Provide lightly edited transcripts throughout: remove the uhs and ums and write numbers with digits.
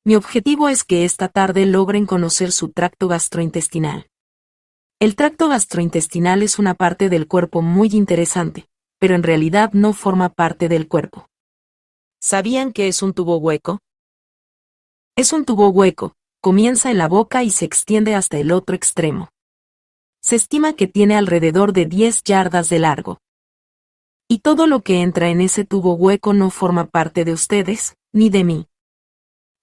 Mi objetivo es que esta tarde logren conocer su tracto gastrointestinal. El tracto gastrointestinal es una parte del cuerpo muy interesante, pero en realidad no forma parte del cuerpo. ¿Sabían que es un tubo hueco? Es un tubo hueco, comienza en la boca y se extiende hasta el otro extremo. Se estima que tiene alrededor de 10 yardas de largo. Y todo lo que entra en ese tubo hueco no forma parte de ustedes, ni de mí.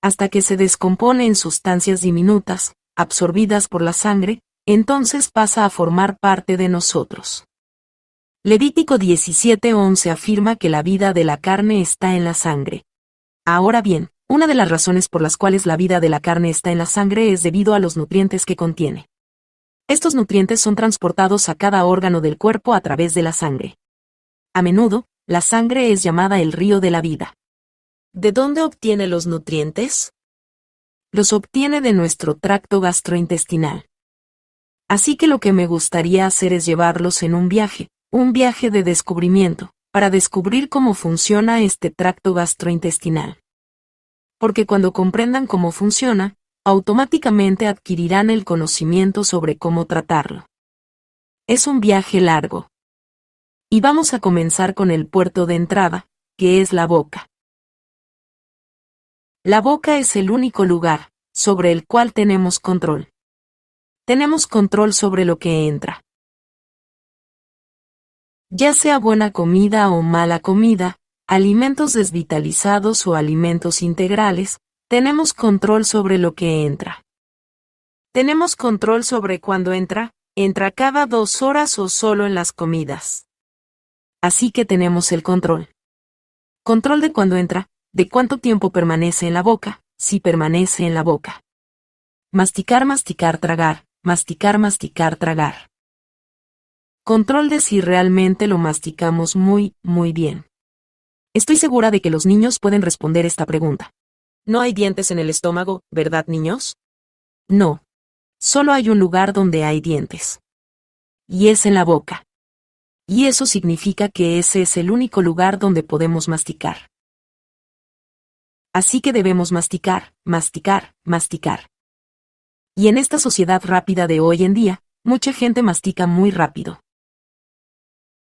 Hasta que se descompone en sustancias diminutas, absorbidas por la sangre, entonces pasa a formar parte de nosotros. Levítico 17:11 afirma que la vida de la carne está en la sangre. Ahora bien, una de las razones por las cuales la vida de la carne está en la sangre es debido a los nutrientes que contiene. Estos nutrientes son transportados a cada órgano del cuerpo a través de la sangre. A menudo, la sangre es llamada el río de la vida. ¿De dónde obtiene los nutrientes? Los obtiene de nuestro tracto gastrointestinal. Así que lo que me gustaría hacer es llevarlos en un viaje de descubrimiento, para descubrir cómo funciona este tracto gastrointestinal. Porque cuando comprendan cómo funciona, automáticamente adquirirán el conocimiento sobre cómo tratarlo. Es un viaje largo. Y vamos a comenzar con el puerto de entrada, que es la boca. La boca es el único lugar sobre el cual tenemos control. Tenemos control sobre lo que entra. Ya sea buena comida o mala comida, alimentos desvitalizados o alimentos integrales, tenemos control sobre lo que entra. Tenemos control sobre cuándo entra cada 2 horas o solo en las comidas. Así que tenemos el control. Control de cuándo entra, de cuánto tiempo permanece en la boca, si permanece en la boca. Masticar, masticar, tragar, masticar, masticar, tragar. Control de si realmente lo masticamos muy bien. Estoy segura de que los niños pueden responder esta pregunta. No hay dientes en el estómago, ¿verdad, niños? No. Solo hay un lugar donde hay dientes. Y es en la boca. Y eso significa que ese es el único lugar donde podemos masticar. Así que debemos masticar, masticar, masticar. Y en esta sociedad rápida de hoy en día, mucha gente mastica muy rápido.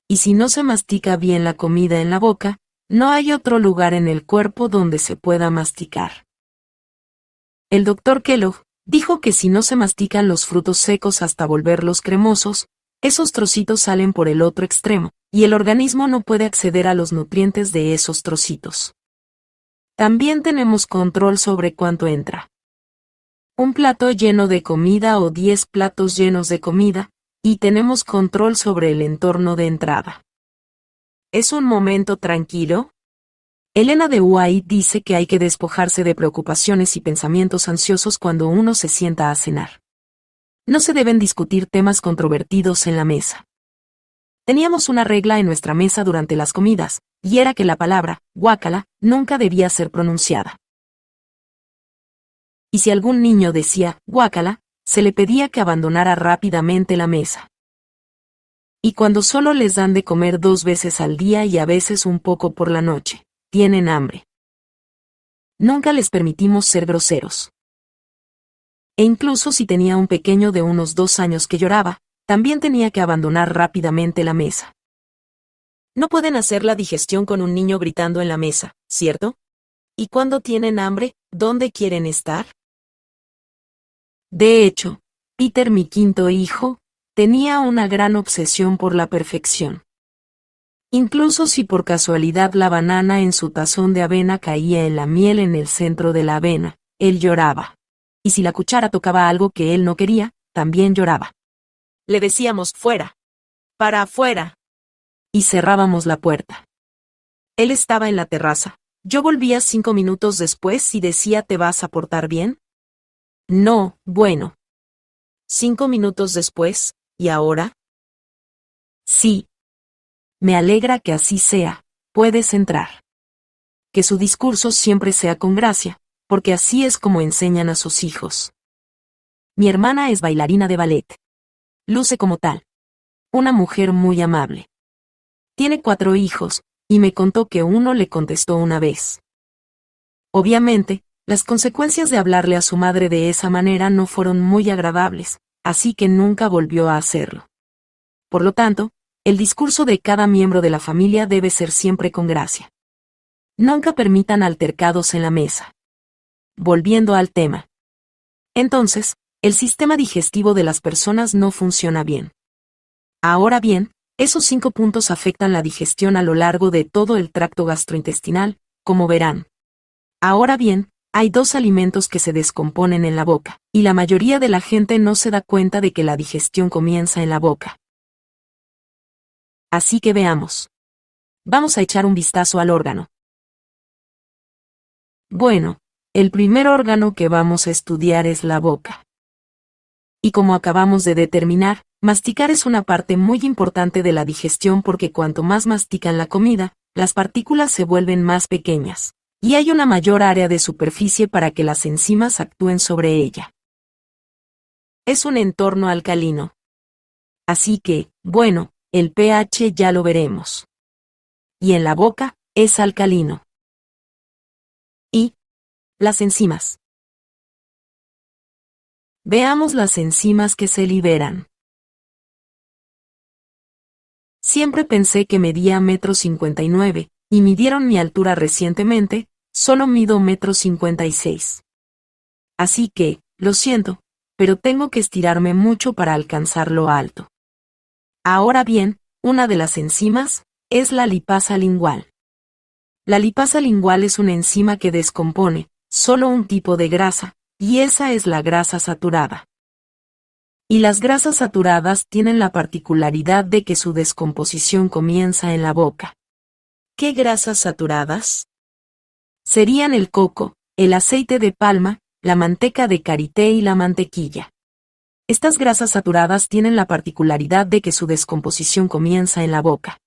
Y si no se mastica bien la comida en la boca, no hay otro lugar en el cuerpo donde se pueda masticar. El Dr. Kellogg dijo que si no se mastican los frutos secos hasta volverlos cremosos, esos trocitos salen por el otro extremo, y el organismo no puede acceder a los nutrientes de esos trocitos. También tenemos control sobre cuánto entra. Un plato lleno de comida o 10 platos llenos de comida, y tenemos control sobre el entorno de entrada. ¿Es un momento tranquilo? Elena de White dice que hay que despojarse de preocupaciones y pensamientos ansiosos cuando uno se sienta a cenar. No se deben discutir temas controvertidos en la mesa. Teníamos una regla en nuestra mesa durante las comidas, y era que la palabra, guácala, nunca debía ser pronunciada. Y si algún niño decía, guácala, se le pedía que abandonara rápidamente la mesa. Y cuando solo les dan de comer 2 veces al día y a veces un poco por la noche, tienen hambre. Nunca les permitimos ser groseros. E incluso si tenía un pequeño de unos 2 años que lloraba, también tenía que abandonar rápidamente la mesa. No pueden hacer la digestión con un niño gritando en la mesa, ¿cierto? ¿Y cuando tienen hambre, dónde quieren estar? De hecho, Peter, mi quinto hijo, tenía una gran obsesión por la perfección. Incluso si por casualidad la banana en su tazón de avena caía en la miel en el centro de la avena, él lloraba. Y si la cuchara tocaba algo que él no quería, también lloraba. Le decíamos fuera. Para afuera. Y cerrábamos la puerta. Él estaba en la terraza. Yo volvía 5 minutos después y decía ¿te vas a portar bien? No, bueno. 5 minutos después, ¿y ahora? Sí. Me alegra que así sea, puedes entrar. Que su discurso siempre sea con gracia, porque así es como enseñan a sus hijos. Mi hermana es bailarina de ballet. Luce como tal. Una mujer muy amable. Tiene 4 hijos, y me contó que uno le contestó una vez. Obviamente, Las consecuencias de hablarle a su madre de esa manera no fueron muy agradables, así que nunca volvió a hacerlo. Por lo tanto, el discurso de cada miembro de la familia debe ser siempre con gracia. Nunca permitan altercados en la mesa. Volviendo al tema. Entonces, el sistema digestivo de las personas no funciona bien. Ahora bien, esos 5 puntos afectan la digestión a lo largo de todo el tracto gastrointestinal, como verán. Ahora bien, hay 2 alimentos que se descomponen en la boca, y la mayoría de la gente no se da cuenta de que la digestión comienza en la boca. Así que veamos. Vamos a echar un vistazo al órgano. Bueno, el primer órgano que vamos a estudiar es la boca. Y como acabamos de determinar, masticar es una parte muy importante de la digestión porque cuanto más mastican la comida, las partículas se vuelven más pequeñas, y hay una mayor área de superficie para que las enzimas actúen sobre ella. Es un entorno alcalino. Así que, bueno, el pH ya lo veremos. Y en la boca, es alcalino. Y las enzimas. Veamos las enzimas que se liberan. Siempre pensé que medía 1,59 m, y midieron mi altura recientemente, solo mido 1,56 m. Así que, lo siento, pero tengo que estirarme mucho para alcanzar lo alto. Ahora bien, una de las enzimas es la lipasa lingual. La lipasa lingual es una enzima que descompone solo un tipo de grasa, y esa es la grasa saturada. Y las grasas saturadas tienen la particularidad de que su descomposición comienza en la boca. ¿Qué grasas saturadas? Serían el coco, el aceite de palma, la manteca de karité y la mantequilla. Estas grasas saturadas tienen la particularidad de que su descomposición comienza en la boca.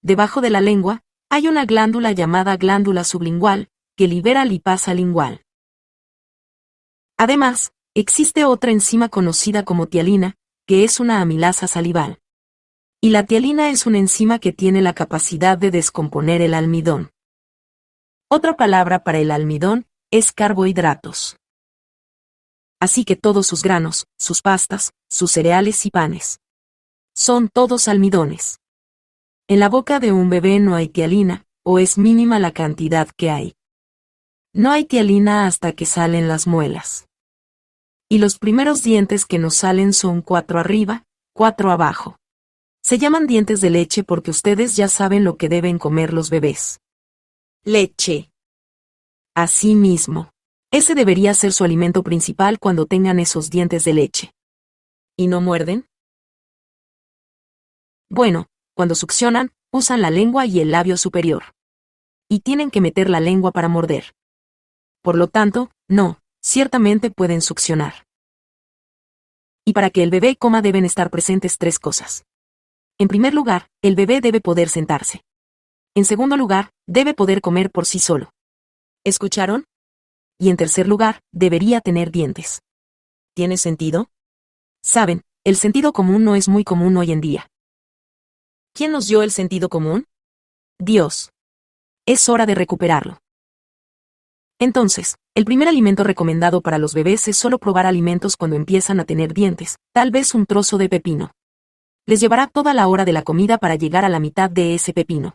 Debajo de la lengua, hay una glándula llamada glándula sublingual, que libera lipasa lingual. Además, existe otra enzima conocida como tialina, que es una amilasa salival. Y la tialina es una enzima que tiene la capacidad de descomponer el almidón. Otra palabra para el almidón es carbohidratos. Así que todos sus granos, sus pastas, sus cereales y panes son todos almidones. En la boca de un bebé no hay tialina, o es mínima la cantidad que hay. No hay tialina hasta que salen las muelas. Y los primeros dientes que nos salen son 4 arriba, 4 abajo. Se llaman dientes de leche porque ustedes ya saben lo que deben comer los bebés. Leche. Así mismo. Ese debería ser su alimento principal cuando tengan esos dientes de leche. ¿Y no muerden? Bueno, cuando succionan, usan la lengua y el labio superior. Y tienen que meter la lengua para morder. Por lo tanto, no, ciertamente pueden succionar. Y para que el bebé coma deben estar presentes 3 cosas. En primer lugar, el bebé debe poder sentarse. En segundo lugar, debe poder comer por sí solo. ¿Escucharon? Y en tercer lugar, debería tener dientes. ¿Tiene sentido? Saben, el sentido común no es muy común hoy en día. ¿Quién nos dio el sentido común? Dios. Es hora de recuperarlo. Entonces, el primer alimento recomendado para los bebés es solo probar alimentos cuando empiezan a tener dientes, tal vez un trozo de pepino. Les llevará toda la hora de la comida para llegar a la mitad de ese pepino.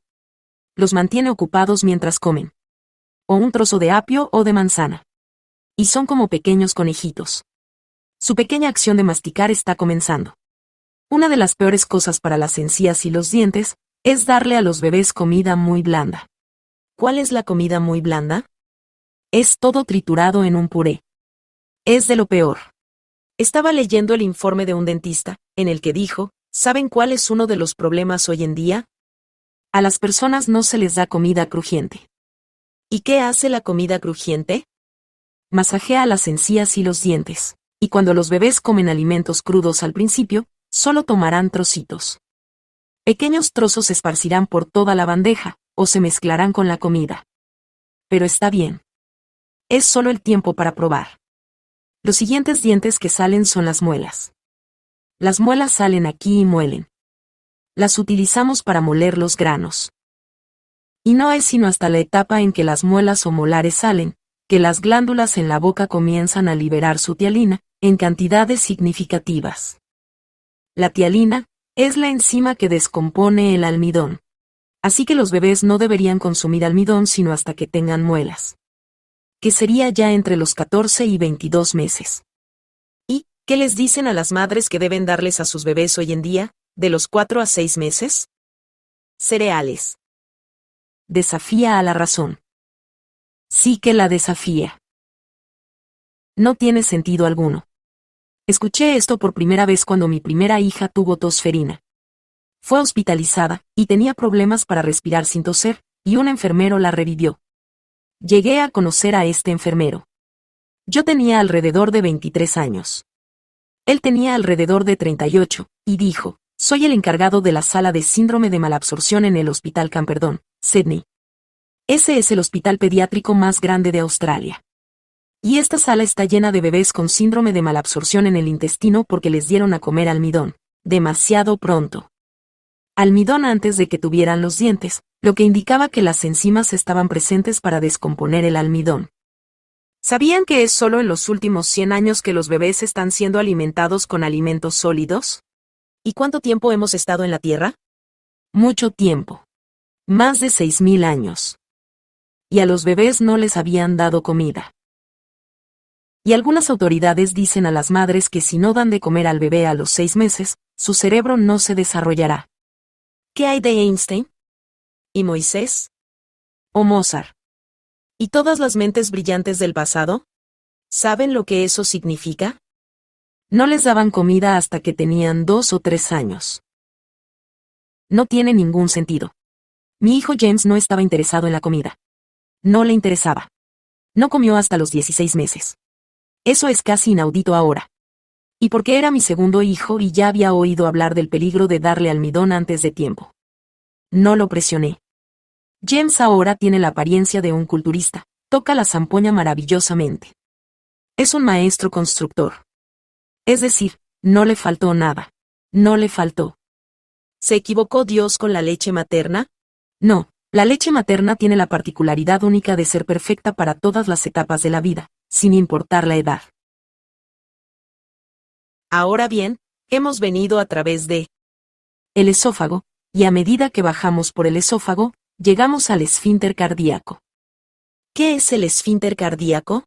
Los mantiene ocupados mientras comen. O un trozo de apio o de manzana. Y son como pequeños conejitos. Su pequeña acción de masticar está comenzando. Una de las peores cosas para las encías y los dientes es darle a los bebés comida muy blanda. ¿Cuál es la comida muy blanda? Es todo triturado en un puré. Es de lo peor. Estaba leyendo el informe de un dentista, en el que dijo, ¿saben cuál es uno de los problemas hoy en día? A las personas no se les da comida crujiente. ¿Y qué hace la comida crujiente? Masajea las encías y los dientes. Y cuando los bebés comen alimentos crudos al principio, solo tomarán trocitos. Pequeños trozos se esparcirán por toda la bandeja, o se mezclarán con la comida. Pero está bien. Es solo el tiempo para probar. Los siguientes dientes que salen son las muelas. Las muelas salen aquí y muelen. Las utilizamos para moler los granos. Y no es sino hasta la etapa en que las muelas o molares salen, que las glándulas en la boca comienzan a liberar su tialina, en cantidades significativas. La tialina es la enzima que descompone el almidón. Así que los bebés no deberían consumir almidón sino hasta que tengan muelas, que sería ya entre los 14 y 22 meses. ¿Y qué les dicen a las madres que deben darles a sus bebés hoy en día, de los 4 a 6 meses? Cereales. Desafía a la razón. Sí que la desafía. No tiene sentido alguno. Escuché esto por primera vez cuando mi primera hija tuvo tos ferina. Fue hospitalizada, y tenía problemas para respirar sin toser, y un enfermero la revivió. Llegué a conocer a este enfermero. Yo tenía alrededor de 23 años. Él tenía alrededor de 38, y dijo, soy el encargado de la sala de síndrome de malabsorción en el Hospital Camperdown, Sydney. Ese es el hospital pediátrico más grande de Australia. Y esta sala está llena de bebés con síndrome de malabsorción en el intestino porque les dieron a comer almidón, demasiado pronto. Almidón antes de que tuvieran los dientes, lo que indicaba que las enzimas estaban presentes para descomponer el almidón. ¿Sabían que es solo en los últimos 100 años que los bebés están siendo alimentados con alimentos sólidos? ¿Y cuánto tiempo hemos estado en la Tierra? Mucho tiempo. Más de 6.000 años. Y a los bebés no les habían dado comida. Y algunas autoridades dicen a las madres que si no dan de comer al bebé a los 6 meses, su cerebro no se desarrollará. ¿Qué hay de Einstein? ¿Y Moisés? ¿O Mozart? ¿Y todas las mentes brillantes del pasado? ¿Saben lo que eso significa? No les daban comida hasta que tenían 2 o 3 años. No tiene ningún sentido. Mi hijo James no estaba interesado en la comida. No le interesaba. No comió hasta los 16 meses. Eso es casi inaudito ahora. Y porque era mi segundo hijo y ya había oído hablar del peligro de darle almidón antes de tiempo. No lo presioné. James ahora tiene la apariencia de un culturista, toca la zampoña maravillosamente. Es un maestro constructor. Es decir, no le faltó nada. No le faltó. ¿Se equivocó Dios con la leche materna? No, la leche materna tiene la particularidad única de ser perfecta para todas las etapas de la vida, sin importar la edad. Ahora bien, hemos venido a través de el esófago, y a medida que bajamos por el esófago, llegamos al esfínter cardíaco. ¿Qué es el esfínter cardíaco?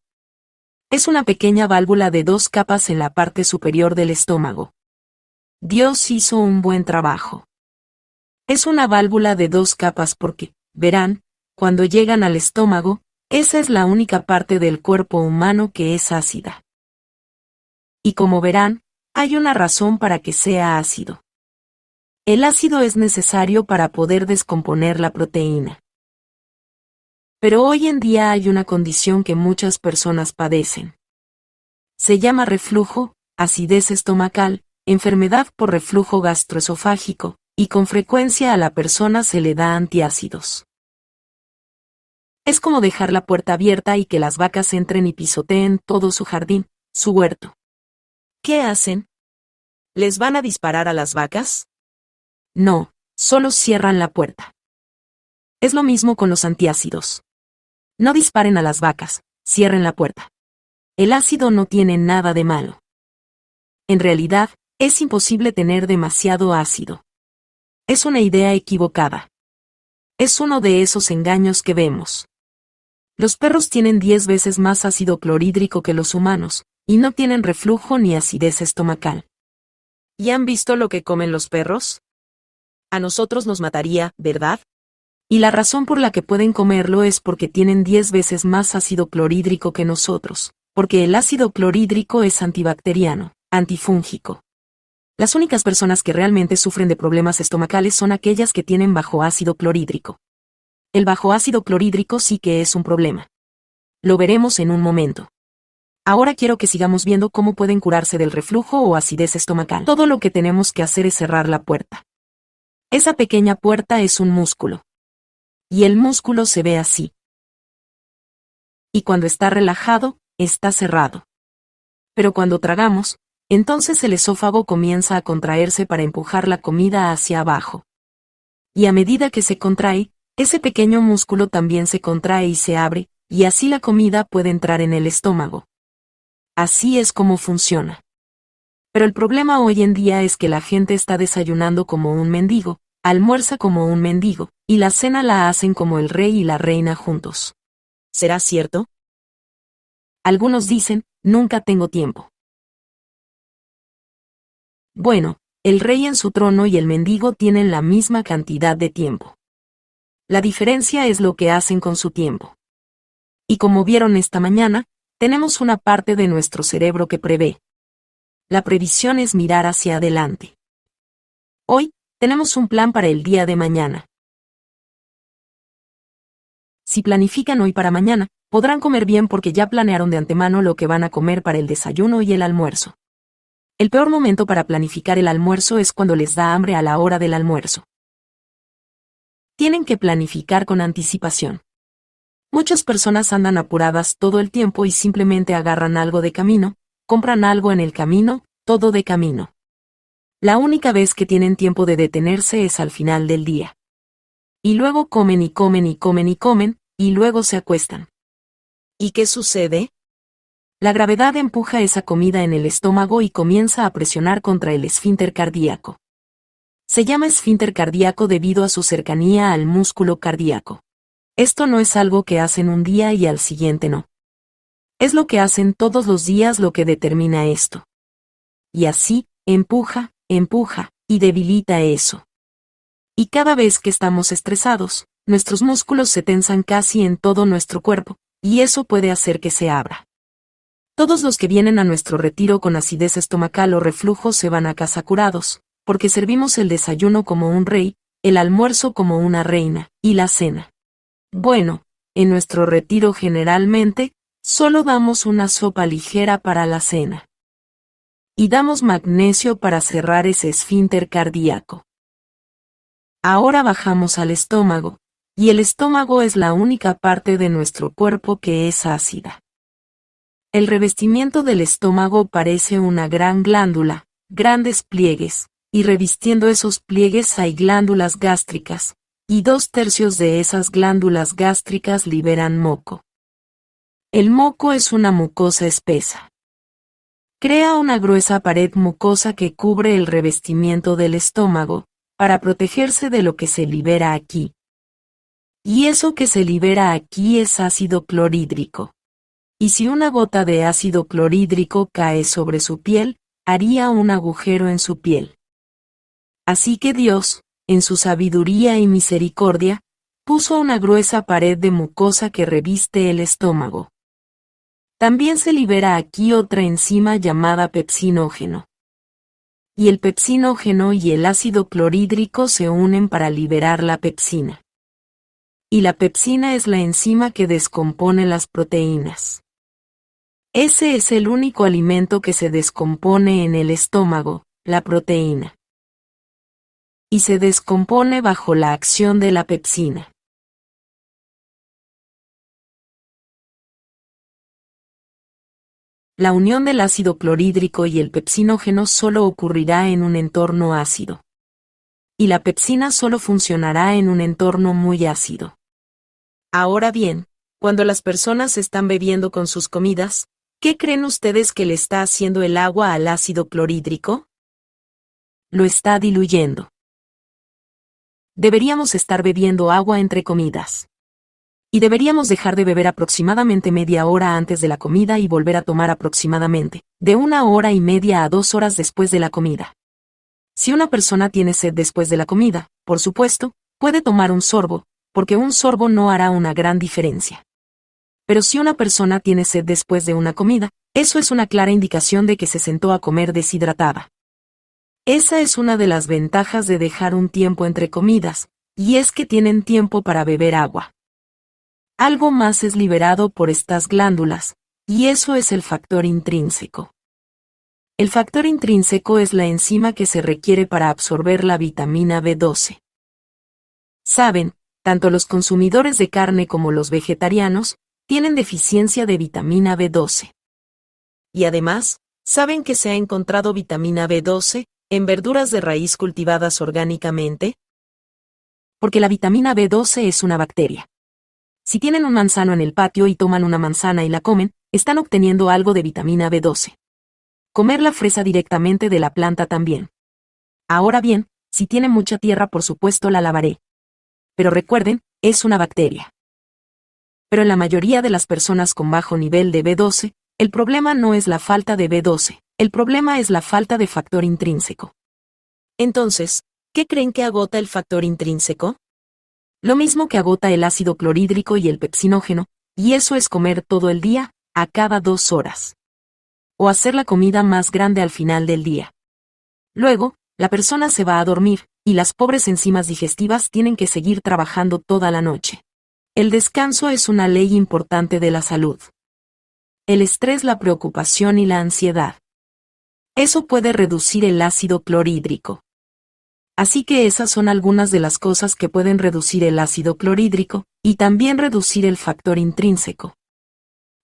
Es una pequeña válvula de 2 capas en la parte superior del estómago. Dios hizo un buen trabajo. Es una válvula de 2 capas porque, verán, cuando llegan al estómago, esa es la única parte del cuerpo humano que es ácida. Y como verán, hay una razón para que sea ácido. El ácido es necesario para poder descomponer la proteína. Pero hoy en día hay una condición que muchas personas padecen. Se llama reflujo, acidez estomacal, enfermedad por reflujo gastroesofágico, y con frecuencia a la persona se le da antiácidos. Es como dejar la puerta abierta y que las vacas entren y pisoteen todo su jardín, su huerto. ¿Qué hacen? ¿Les van a disparar a las vacas? No, solo cierran la puerta. Es lo mismo con los antiácidos. No disparen a las vacas, cierren la puerta. El ácido no tiene nada de malo. En realidad, es imposible tener demasiado ácido. Es una idea equivocada. Es uno de esos engaños que vemos. Los perros tienen 10 veces más ácido clorhídrico que los humanos, y no tienen reflujo ni acidez estomacal. ¿Y han visto lo que comen los perros? A nosotros nos mataría, ¿verdad? Y la razón por la que pueden comerlo es porque tienen 10 veces más ácido clorhídrico que nosotros, porque el ácido clorhídrico es antibacteriano, antifúngico. Las únicas personas que realmente sufren de problemas estomacales son aquellas que tienen bajo ácido clorhídrico. El bajo ácido clorhídrico sí que es un problema. Lo veremos en un momento. Ahora quiero que sigamos viendo cómo pueden curarse del reflujo o acidez estomacal. Todo lo que tenemos que hacer es cerrar la puerta. Esa pequeña puerta es un músculo. Y el músculo se ve así. Y cuando está relajado, está cerrado. Pero cuando tragamos, entonces el esófago comienza a contraerse para empujar la comida hacia abajo. Y a medida que se contrae, ese pequeño músculo también se contrae y se abre, y así la comida puede entrar en el estómago. Así es como funciona. Pero el problema hoy en día es que la gente está desayunando como un mendigo, almuerza como un mendigo, y la cena la hacen como el rey y la reina juntos. ¿Será cierto? Algunos dicen, nunca tengo tiempo. Bueno, el rey en su trono y el mendigo tienen la misma cantidad de tiempo. La diferencia es lo que hacen con su tiempo. Y como vieron esta mañana, tenemos una parte de nuestro cerebro que prevé. La previsión es mirar hacia adelante. Hoy, tenemos un plan para el día de mañana. Si planifican hoy para mañana, podrán comer bien porque ya planearon de antemano lo que van a comer para el desayuno y el almuerzo. El peor momento para planificar el almuerzo es cuando les da hambre a la hora del almuerzo. Tienen que planificar con anticipación. Muchas personas andan apuradas todo el tiempo y simplemente agarran algo de camino, compran algo en el camino, todo de camino. La única vez que tienen tiempo de detenerse es al final del día. Y luego comen y comen y comen y comen, y luego se acuestan. ¿Y qué sucede? La gravedad empuja esa comida en el estómago y comienza a presionar contra el esfínter cardíaco. Se llama esfínter cardíaco debido a su cercanía al músculo cardíaco. Esto no es algo que hacen un día y al siguiente no. Es lo que hacen todos los días lo que determina esto. Y así, empuja, y debilita eso. Y cada vez que estamos estresados, nuestros músculos se tensan casi en todo nuestro cuerpo, y eso puede hacer que se abra. Todos los que vienen a nuestro retiro con acidez estomacal o reflujo se van a casa curados, porque servimos el desayuno como un rey, el almuerzo como una reina, y la cena. Bueno, en nuestro retiro generalmente, solo damos una sopa ligera para la cena. Y damos magnesio para cerrar ese esfínter cardíaco. Ahora bajamos al estómago, y el estómago es la única parte de nuestro cuerpo que es ácida. El revestimiento del estómago parece una gran glándula, grandes pliegues, y revistiendo esos pliegues hay glándulas gástricas, y 2/3 de esas glándulas gástricas liberan moco. El moco es una mucosa espesa. Crea una gruesa pared mucosa que cubre el revestimiento del estómago, para protegerse de lo que se libera aquí. Y eso que se libera aquí es ácido clorhídrico. Y si una gota de ácido clorhídrico cae sobre su piel, haría un agujero en su piel. Así que Dios, en su sabiduría y misericordia, puso una gruesa pared de mucosa que reviste el estómago. También se libera aquí otra enzima llamada pepsinógeno. Y el pepsinógeno y el ácido clorhídrico se unen para liberar la pepsina. Y la pepsina es la enzima que descompone las proteínas. Ese es el único alimento que se descompone en el estómago, la proteína. Y se descompone bajo la acción de la pepsina. La unión del ácido clorhídrico y el pepsinógeno solo ocurrirá en un entorno ácido. Y la pepsina solo funcionará en un entorno muy ácido. Ahora bien, cuando las personas están bebiendo con sus comidas, ¿qué creen ustedes que le está haciendo el agua al ácido clorhídrico? Lo está diluyendo. Deberíamos estar bebiendo agua entre comidas. Y deberíamos dejar de beber aproximadamente media hora antes de la comida y volver a tomar aproximadamente, de 1 hora y media a 2 horas después de la comida. Si una persona tiene sed después de la comida, por supuesto, puede tomar un sorbo, porque un sorbo no hará una gran diferencia. Pero si una persona tiene sed después de una comida, eso es una clara indicación de que se sentó a comer deshidratada. Esa es una de las ventajas de dejar un tiempo entre comidas, y es que tienen tiempo para beber agua. Algo más es liberado por estas glándulas, y eso es el factor intrínseco. El factor intrínseco es la enzima que se requiere para absorber la vitamina B12. Saben, tanto los consumidores de carne como los vegetarianos tienen deficiencia de vitamina B12. Y además, ¿saben que se ha encontrado vitamina B12 en verduras de raíz cultivadas orgánicamente? Porque la vitamina B12 es una bacteria. Si tienen un manzano en el patio y toman una manzana y la comen, están obteniendo algo de vitamina B12. Comer la fresa directamente de la planta también. Ahora bien, si tiene mucha tierra, por supuesto la lavaré. Pero recuerden, es una bacteria. Pero en la mayoría de las personas con bajo nivel de B12, el problema no es la falta de B12, el problema es la falta de factor intrínseco. Entonces, ¿qué creen que agota el factor intrínseco? Lo mismo que agota el ácido clorhídrico y el pepsinógeno, y eso es comer todo el día, a cada 2 horas. O hacer la comida más grande al final del día. Luego, la persona se va a dormir, y las pobres enzimas digestivas tienen que seguir trabajando toda la noche. El descanso es una ley importante de la salud. El estrés, la preocupación y la ansiedad. Eso puede reducir el ácido clorhídrico. Así que esas son algunas de las cosas que pueden reducir el ácido clorhídrico, y también reducir el factor intrínseco.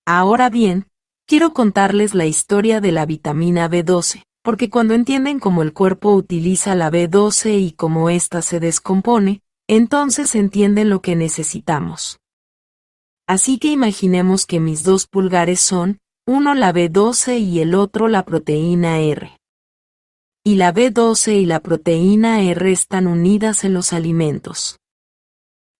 Ahora bien, quiero contarles la historia de la vitamina B12, porque cuando entienden cómo el cuerpo utiliza la B12 y cómo ésta se descompone, entonces entienden lo que necesitamos. Así que imaginemos que mis 2 pulgares son, uno la B12 y el otro la proteína R. Y la B12 y la proteína R están unidas en los alimentos.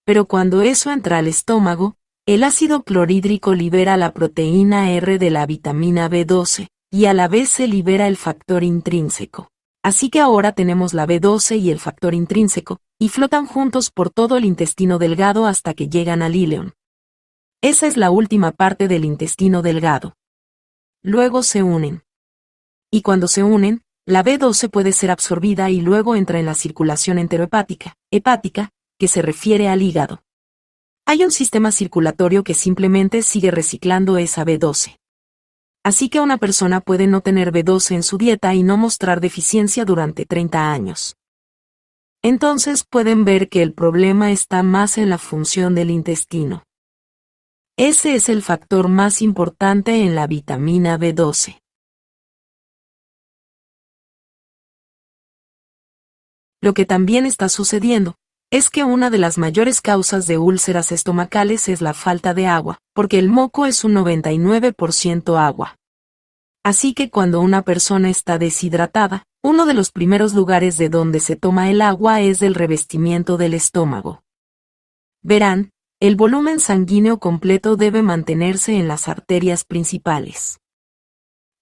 Pero cuando eso entra al estómago, el ácido clorhídrico libera la proteína R de la vitamina B12, y a la vez se libera el factor intrínseco. Así que ahora tenemos la B12 y el factor intrínseco, y flotan juntos por todo el intestino delgado hasta que llegan al íleon. Esa es la última parte del intestino delgado. Luego se unen. Y cuando se unen, la B12 puede ser absorbida y luego entra en la circulación enterohepática, que se refiere al hígado. Hay un sistema circulatorio que simplemente sigue reciclando esa B12. Así que una persona puede no tener B12 en su dieta y no mostrar deficiencia durante 30 años. Entonces pueden ver que el problema está más en la función del intestino. Ese es el factor más importante en la vitamina B12. Lo que también está sucediendo es que una de las mayores causas de úlceras estomacales es la falta de agua, porque el moco es un 99% agua. Así que cuando una persona está deshidratada, uno de los primeros lugares de donde se toma el agua es del revestimiento del estómago. Verán, el volumen sanguíneo completo debe mantenerse en las arterias principales.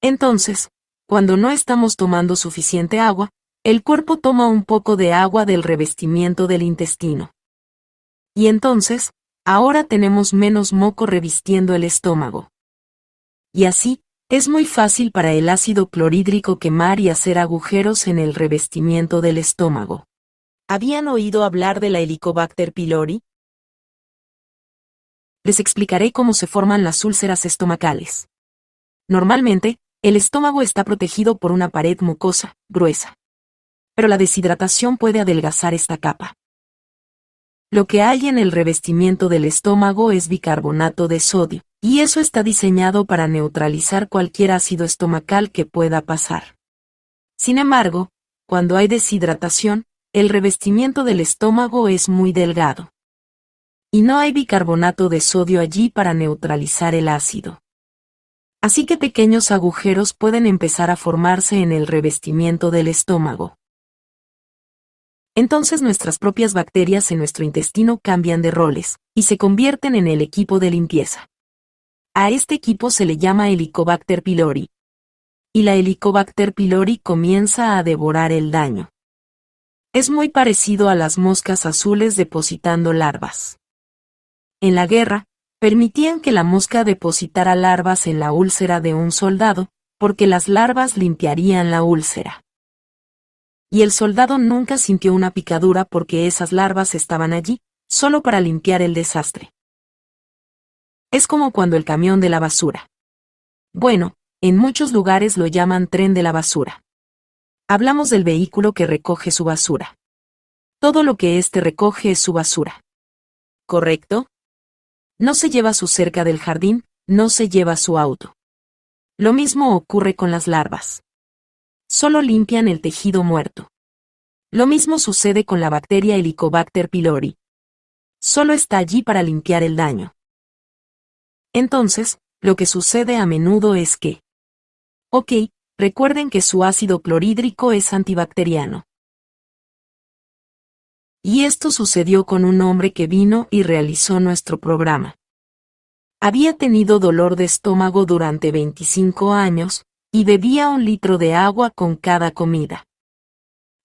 Entonces, cuando no estamos tomando suficiente agua, el cuerpo toma un poco de agua del revestimiento del intestino. Y entonces, ahora tenemos menos moco revistiendo el estómago. Y así, es muy fácil para el ácido clorhídrico quemar y hacer agujeros en el revestimiento del estómago. ¿Habían oído hablar de la Helicobacter pylori? Les explicaré cómo se forman las úlceras estomacales. Normalmente, el estómago está protegido por una pared mucosa, gruesa. Pero la deshidratación puede adelgazar esta capa. Lo que hay en el revestimiento del estómago es bicarbonato de sodio, y eso está diseñado para neutralizar cualquier ácido estomacal que pueda pasar. Sin embargo, cuando hay deshidratación, el revestimiento del estómago es muy delgado. Y no hay bicarbonato de sodio allí para neutralizar el ácido. Así que pequeños agujeros pueden empezar a formarse en el revestimiento del estómago. Entonces nuestras propias bacterias en nuestro intestino cambian de roles, y se convierten en el equipo de limpieza. A este equipo se le llama Helicobacter pylori. Y la Helicobacter pylori comienza a devorar el daño. Es muy parecido a las moscas azules depositando larvas. En la guerra, permitían que la mosca depositara larvas en la úlcera de un soldado, porque las larvas limpiarían la úlcera. Y el soldado nunca sintió una picadura porque esas larvas estaban allí, solo para limpiar el desastre. Es como cuando el camión de la basura. Bueno, en muchos lugares lo llaman tren de la basura. Hablamos del vehículo que recoge su basura. Todo lo que éste recoge es su basura. ¿Correcto? No se lleva su cerca del jardín, no se lleva su auto. Lo mismo ocurre con las larvas. Solo limpian el tejido muerto. Lo mismo sucede con la bacteria Helicobacter pylori. solo está allí para limpiar el daño. Entonces, lo que sucede a menudo es que... Ok, recuerden que su ácido clorhídrico es antibacteriano. Y esto sucedió con un hombre que vino y realizó nuestro programa. Había tenido dolor de estómago durante 25 años, y bebía 1 litro de agua con cada comida.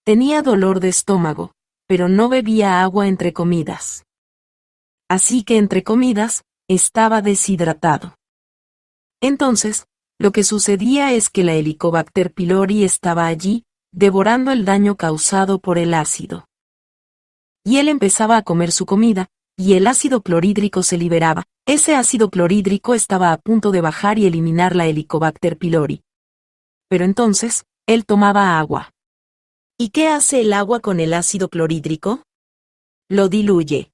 Tenía dolor de estómago, pero no bebía agua entre comidas. Así que entre comidas, estaba deshidratado. Entonces, lo que sucedía es que la Helicobacter pylori estaba allí, devorando el daño causado por el ácido. Y él empezaba a comer su comida, y el ácido clorhídrico se liberaba. Ese ácido clorhídrico estaba a punto de bajar y eliminar la Helicobacter pylori. Pero entonces, él tomaba agua. ¿Y qué hace el agua con el ácido clorhídrico? Lo diluye.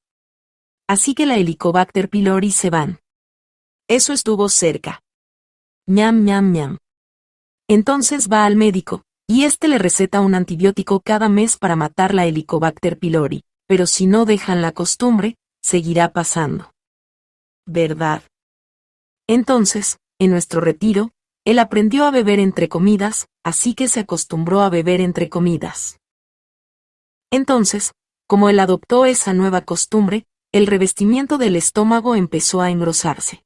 Así que la Helicobacter pylori se van. Eso estuvo cerca. Ñam ñam ñam. Entonces va al médico, y este le receta un antibiótico cada mes para matar la Helicobacter pylori, pero si no dejan la costumbre, seguirá pasando. ¿Verdad? Entonces, en nuestro retiro, él aprendió a beber entre comidas, así que se acostumbró a beber entre comidas. Entonces, como él adoptó esa nueva costumbre, el revestimiento del estómago empezó a engrosarse.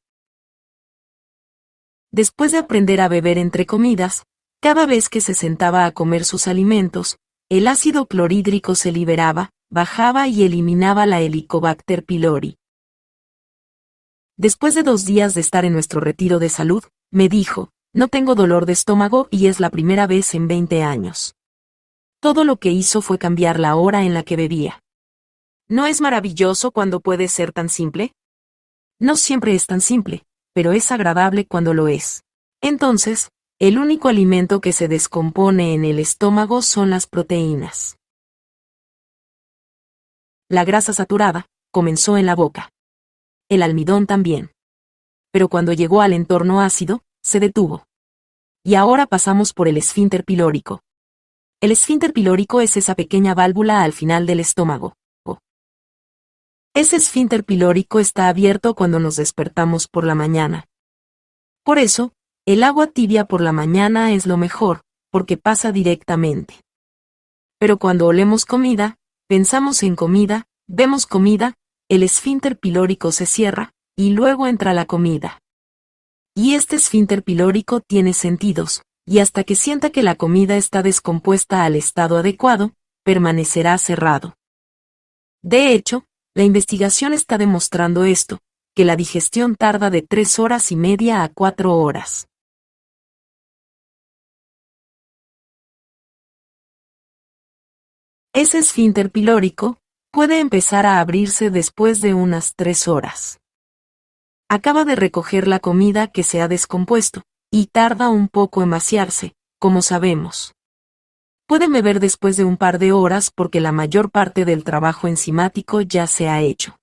Después de aprender a beber entre comidas, cada vez que se sentaba a comer sus alimentos, el ácido clorhídrico se liberaba, bajaba y eliminaba la Helicobacter pylori. Después de 2 días de estar en nuestro retiro de salud, me dijo, no tengo dolor de estómago y es la primera vez en 20 años. Todo lo que hizo fue cambiar la hora en la que bebía. ¿No es maravilloso cuando puede ser tan simple? No siempre es tan simple, pero es agradable cuando lo es. Entonces, el único alimento que se descompone en el estómago son las proteínas. La grasa saturada comenzó en la boca. El almidón también. Pero cuando llegó al entorno ácido, se detuvo. Y ahora pasamos por el esfínter pilórico. El esfínter pilórico es esa pequeña válvula al final del estómago. Ese esfínter pilórico está abierto cuando nos despertamos por la mañana. Por eso, el agua tibia por la mañana es lo mejor, porque pasa directamente. Pero cuando olemos comida, pensamos en comida, vemos comida, el esfínter pilórico se cierra, y luego entra la comida. Y este esfínter pilórico tiene sentidos, y hasta que sienta que la comida está descompuesta al estado adecuado, permanecerá cerrado. De hecho, la investigación está demostrando esto, que la digestión tarda de 3 horas y media a 4 horas. Ese esfínter pilórico puede empezar a abrirse después de unas 3 horas. Acaba de recoger la comida que se ha descompuesto, y tarda un poco en vaciarse, como sabemos. Pueden beber después de un par de horas porque la mayor parte del trabajo enzimático ya se ha hecho.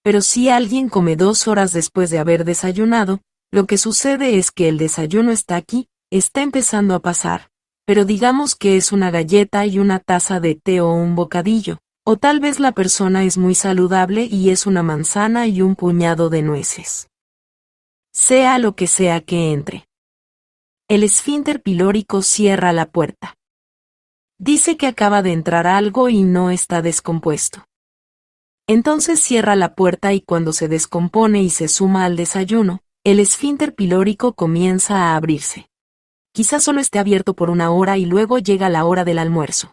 Pero si alguien come 2 horas después de haber desayunado, lo que sucede es que el desayuno está aquí, está empezando a pasar, pero digamos que es una galleta y una taza de té o un bocadillo, o tal vez la persona es muy saludable y es una manzana y un puñado de nueces. Sea lo que sea que entre. El esfínter pilórico cierra la puerta. Dice que acaba de entrar algo y no está descompuesto. Entonces cierra la puerta y cuando se descompone y se suma al desayuno, el esfínter pilórico comienza a abrirse. Quizás solo esté abierto por 1 hora y luego llega la hora del almuerzo.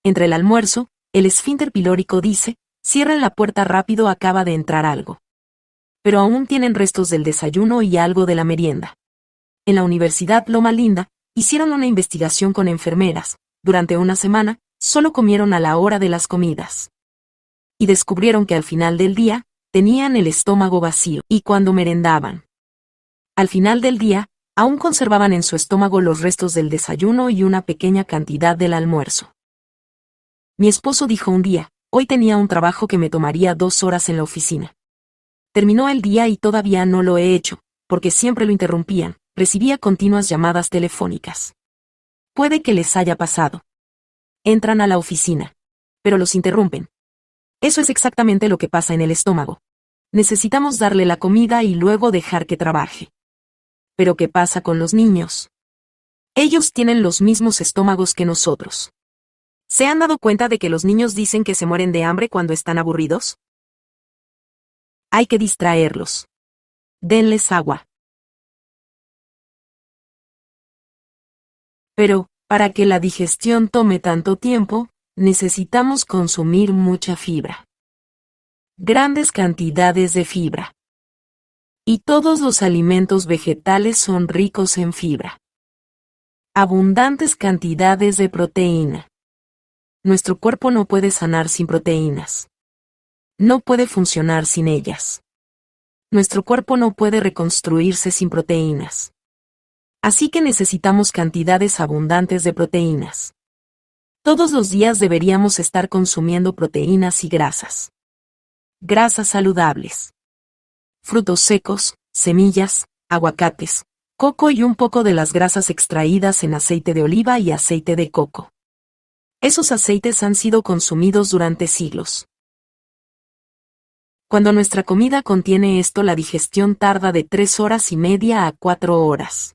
Entre el almuerzo, el esfínter pilórico dice, cierren la puerta rápido, acaba de entrar algo. Pero aún tienen restos del desayuno y algo de la merienda. En la Universidad Loma Linda, hicieron una investigación con enfermeras. Durante una semana, solo comieron a la hora de las comidas. Y descubrieron que al final del día, tenían el estómago vacío, y cuando merendaban. Al final del día, aún conservaban en su estómago los restos del desayuno y una pequeña cantidad del almuerzo. Mi esposo dijo un día, hoy tenía un trabajo que me tomaría 2 horas en la oficina. Terminó el día y todavía no lo he hecho, porque siempre lo interrumpían. Recibía continuas llamadas telefónicas. Puede que les haya pasado. Entran a la oficina. pero los interrumpen. Eso es exactamente lo que pasa en el estómago. Necesitamos darle la comida y luego dejar que trabaje. Pero ¿qué pasa con los niños? Ellos tienen los mismos estómagos que nosotros. ¿Se han dado cuenta de que los niños dicen que se mueren de hambre cuando están aburridos? Hay que distraerlos. Denles agua. Pero, para que la digestión tome tanto tiempo, necesitamos consumir mucha fibra. Grandes cantidades de fibra. Y todos los alimentos vegetales son ricos en fibra. Abundantes cantidades de proteína. Nuestro cuerpo no puede sanar sin proteínas. No puede funcionar sin ellas. Nuestro cuerpo no puede reconstruirse sin proteínas. Así que necesitamos cantidades abundantes de proteínas. Todos los días deberíamos estar consumiendo proteínas y grasas. Grasas saludables. Frutos secos, semillas, aguacates, coco y un poco de las grasas extraídas en aceite de oliva y aceite de coco. Esos aceites han sido consumidos durante siglos. Cuando nuestra comida contiene esto, la digestión tarda de 3 horas y media a 4 horas.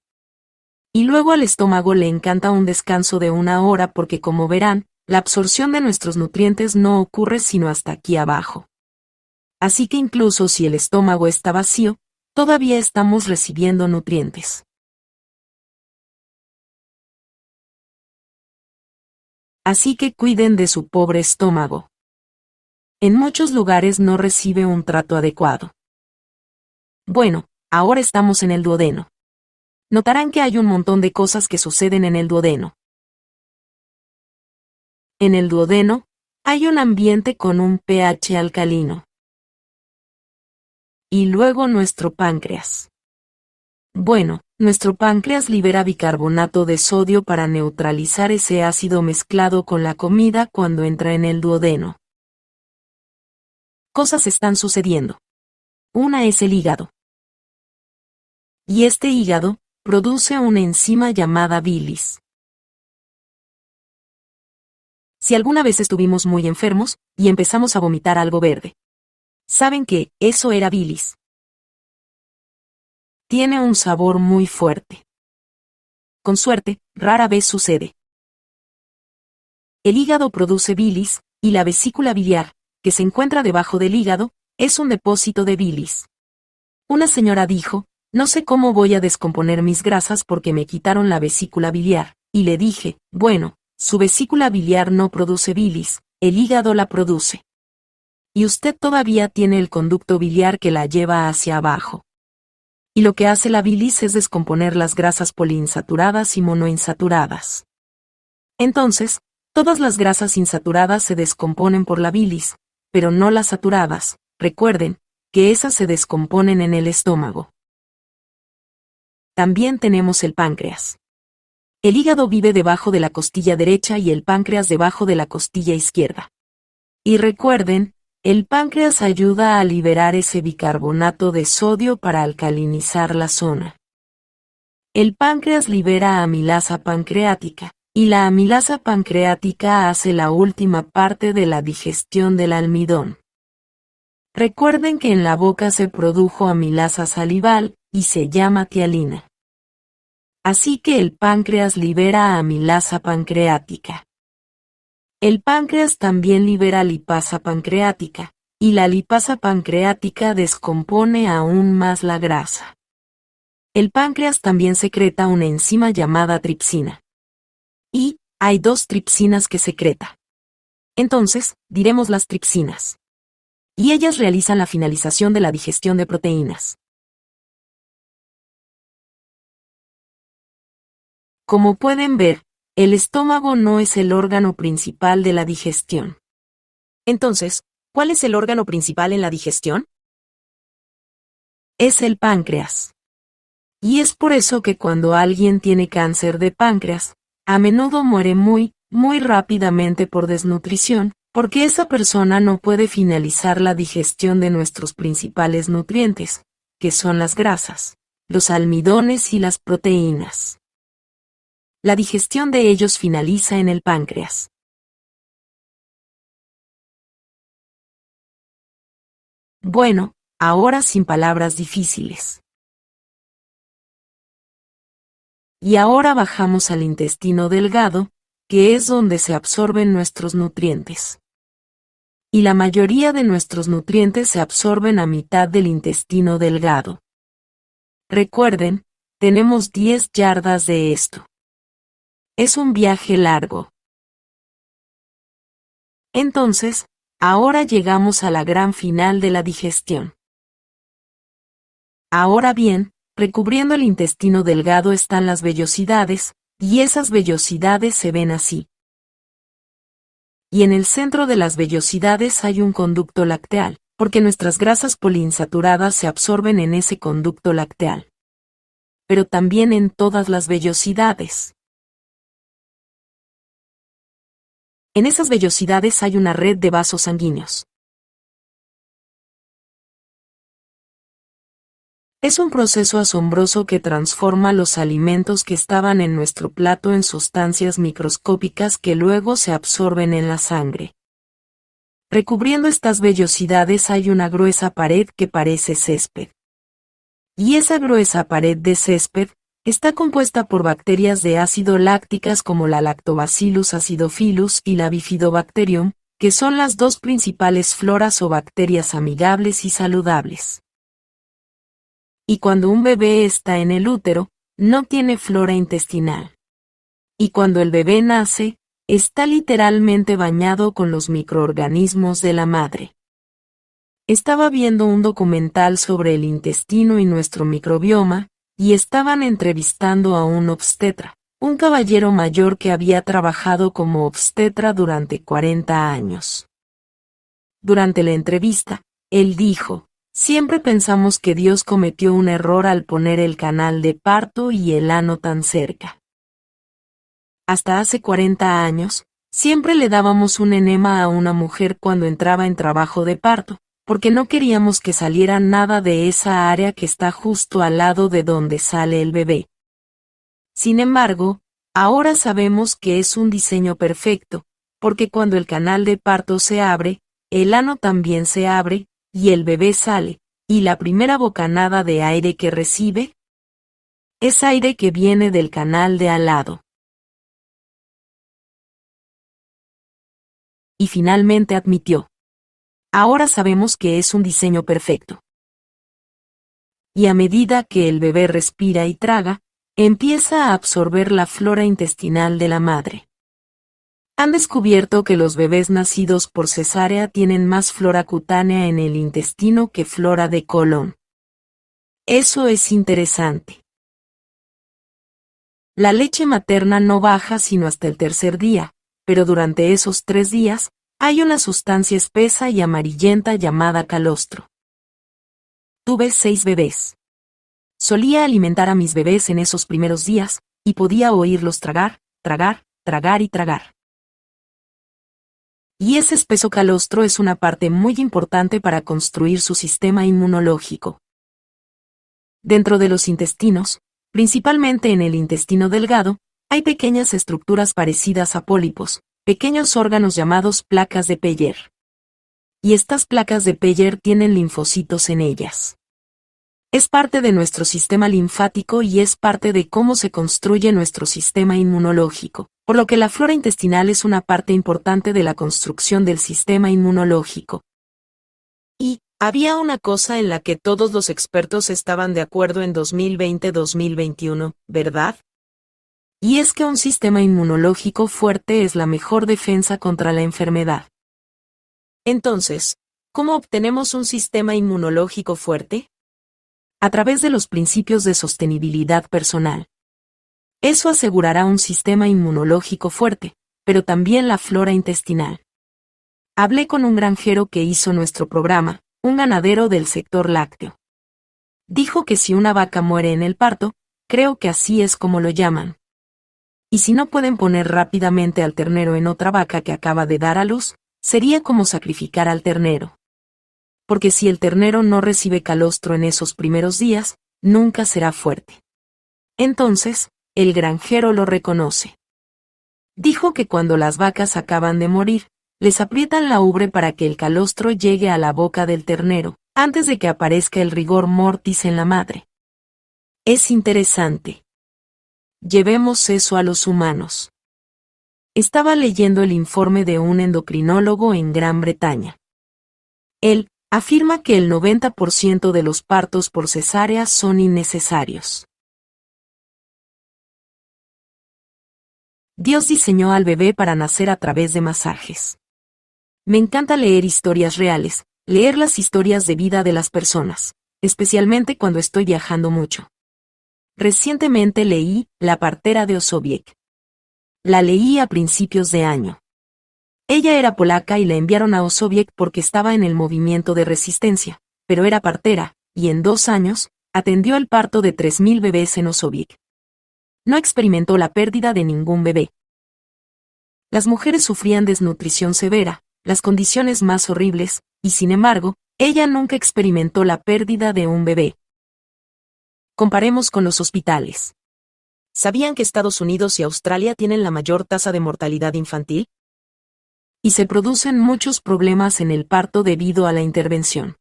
Y luego al estómago le encanta un descanso de 1 hora porque, como verán, la absorción de nuestros nutrientes no ocurre sino hasta aquí abajo. Así que incluso si el estómago está vacío, todavía estamos recibiendo nutrientes. Así que cuiden de su pobre estómago. En muchos lugares no recibe un trato adecuado. Bueno, ahora estamos en el duodeno. Notarán que hay un montón de cosas que suceden en el duodeno. En el duodeno, hay un ambiente con un pH alcalino. Y luego nuestro páncreas. Bueno, nuestro páncreas libera bicarbonato de sodio para neutralizar ese ácido mezclado con la comida cuando entra en el duodeno. Cosas están sucediendo. Una es el hígado. Y este hígado produce una enzima llamada bilis. Si alguna vez estuvimos muy enfermos y empezamos a vomitar algo verde, saben que eso era bilis. Tiene un sabor muy fuerte. Con suerte, rara vez sucede. El hígado produce bilis, y la vesícula biliar, que se encuentra debajo del hígado, es un depósito de bilis. Una señora dijo, no sé cómo voy a descomponer mis grasas porque me quitaron la vesícula biliar, y le dije, bueno, su vesícula biliar no produce bilis, el hígado la produce. Y usted todavía tiene el conducto biliar que la lleva hacia abajo. Y lo que hace la bilis es descomponer las grasas poliinsaturadas y monoinsaturadas. Entonces, todas las grasas insaturadas se descomponen por la bilis, pero no las saturadas. Recuerden, que esas se descomponen en el estómago. También tenemos el páncreas. El hígado vive debajo de la costilla derecha y el páncreas debajo de la costilla izquierda. Y recuerden, el páncreas ayuda a liberar ese bicarbonato de sodio para alcalinizar la zona. El páncreas libera amilasa pancreática, y la amilasa pancreática hace la última parte de la digestión del almidón. Recuerden que en la boca se produjo amilasa salival, y se llama tialina. Así que el páncreas libera amilasa pancreática. El páncreas también libera lipasa pancreática, y la lipasa pancreática descompone aún más la grasa. El páncreas también secreta una enzima llamada tripsina. Y, hay 2 tripsinas que secreta. Entonces, diremos las tripsinas. Y ellas realizan la finalización de la digestión de proteínas. Como pueden ver, el estómago no es el órgano principal de la digestión. Entonces, ¿cuál es el órgano principal en la digestión? Es el páncreas. Y es por eso que cuando alguien tiene cáncer de páncreas, a menudo muere muy rápidamente por desnutrición, porque esa persona no puede finalizar la digestión de nuestros principales nutrientes, que son las grasas, los almidones y las proteínas. La digestión de ellos finaliza en el páncreas. Bueno, ahora sin palabras difíciles. Y ahora bajamos al intestino delgado, que es donde se absorben nuestros nutrientes. Y la mayoría de nuestros nutrientes se absorben a mitad del intestino delgado. Recuerden, tenemos 10 yardas de esto. Es un viaje largo. Entonces, ahora llegamos a la gran final de la digestión. Ahora bien, recubriendo el intestino delgado están las vellosidades, y esas vellosidades se ven así. Y en el centro de las vellosidades hay un conducto lacteal, porque nuestras grasas poliinsaturadas se absorben en ese conducto lacteal. Pero también en todas las vellosidades. En esas vellosidades hay una red de vasos sanguíneos. Es un proceso asombroso que transforma los alimentos que estaban en nuestro plato en sustancias microscópicas que luego se absorben en la sangre. Recubriendo estas vellosidades hay una gruesa pared que parece césped. Y esa gruesa pared de césped está compuesta por bacterias de ácido lácticas como la Lactobacillus acidophilus y la Bifidobacterium, que son las dos principales floras o bacterias amigables y saludables. Y cuando un bebé está en el útero, no tiene flora intestinal. Y cuando el bebé nace, está literalmente bañado con los microorganismos de la madre. Estaba viendo un documental sobre el intestino y nuestro microbioma, y estaban entrevistando a un obstetra, un caballero mayor que había trabajado como obstetra durante 40 años. Durante la entrevista, él dijo: siempre pensamos que Dios cometió un error al poner el canal de parto y el ano tan cerca. Hasta hace 40 años, siempre le dábamos un enema a una mujer cuando entraba en trabajo de parto, porque no queríamos que saliera nada de esa área que está justo al lado de donde sale el bebé. Sin embargo, ahora sabemos que es un diseño perfecto, porque cuando el canal de parto se abre, el ano también se abre, y el bebé sale, y la primera bocanada de aire que recibe es aire que viene del canal de al lado. Y finalmente admitió: ahora sabemos que es un diseño perfecto. Y a medida que el bebé respira y traga, empieza a absorber la flora intestinal de la madre. Han descubierto que los bebés nacidos por cesárea tienen más flora cutánea en el intestino que flora de colon. Eso es interesante. La leche materna no baja sino hasta el tercer día, pero durante esos 3 días, hay una sustancia espesa y amarillenta llamada calostro. Tuve 6 bebés. Solía alimentar a mis bebés en esos primeros días, y podía oírlos tragar, tragar, tragar y tragar. Y ese espeso calostro es una parte muy importante para construir su sistema inmunológico. Dentro de los intestinos, principalmente en el intestino delgado, hay pequeñas estructuras parecidas a pólipos, pequeños órganos llamados placas de Peyer. Y estas placas de Peyer tienen linfocitos en ellas. Es parte de nuestro sistema linfático y es parte de cómo se construye nuestro sistema inmunológico, por lo que la flora intestinal es una parte importante de la construcción del sistema inmunológico. Y había una cosa en la que todos los expertos estaban de acuerdo en 2020-2021, ¿verdad? Y es que un sistema inmunológico fuerte es la mejor defensa contra la enfermedad. Entonces, ¿cómo obtenemos un sistema inmunológico fuerte? A través de los principios de sostenibilidad personal. Eso asegurará un sistema inmunológico fuerte, pero también la flora intestinal. Hablé con un granjero que hizo nuestro programa, un ganadero del sector lácteo. Dijo que si una vaca muere en el parto, creo que así es como lo llaman. Y si no pueden poner rápidamente al ternero en otra vaca que acaba de dar a luz, sería como sacrificar al ternero. Porque si el ternero no recibe calostro en esos primeros días, nunca será fuerte. Entonces, el granjero lo reconoce. Dijo que cuando las vacas acaban de morir, les aprietan la ubre para que el calostro llegue a la boca del ternero, antes de que aparezca el rigor mortis en la madre. Es interesante. Llevemos eso a los humanos. Estaba leyendo el informe de un endocrinólogo en Gran Bretaña. Él afirma que el 90% de los partos por cesárea son innecesarios. Dios diseñó al bebé para nacer a través de masajes. Me encanta leer historias reales, leer las historias de vida de las personas, especialmente cuando estoy viajando mucho. Recientemente leí La partera de Osowiec. La leí a principios de año. Ella era polaca y la enviaron a Osowiec porque estaba en el movimiento de resistencia, pero era partera, y en 2 años, atendió el parto de 3.000 bebés en Osowiec. No experimentó la pérdida de ningún bebé. Las mujeres sufrían desnutrición severa, las condiciones más horribles, y sin embargo, ella nunca experimentó la pérdida de un bebé. Comparemos con los hospitales. ¿Sabían que Estados Unidos y Australia tienen la mayor tasa de mortalidad infantil? Y se producen muchos problemas en el parto debido a la intervención.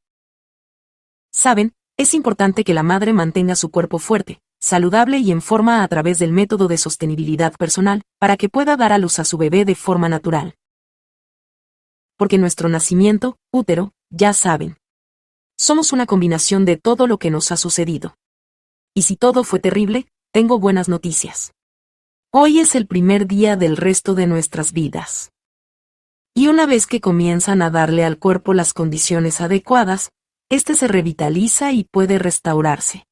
Saben, es importante que la madre mantenga su cuerpo fuerte, saludable y en forma a través del método de sostenibilidad personal, para que pueda dar a luz a su bebé de forma natural. Porque nuestro nacimiento, útero, ya saben. Somos una combinación de todo lo que nos ha sucedido. Y si todo fue terrible, tengo buenas noticias. Hoy es el primer día del resto de nuestras vidas. Y una vez que comienzan a darle al cuerpo las condiciones adecuadas, este se revitaliza y puede restaurarse.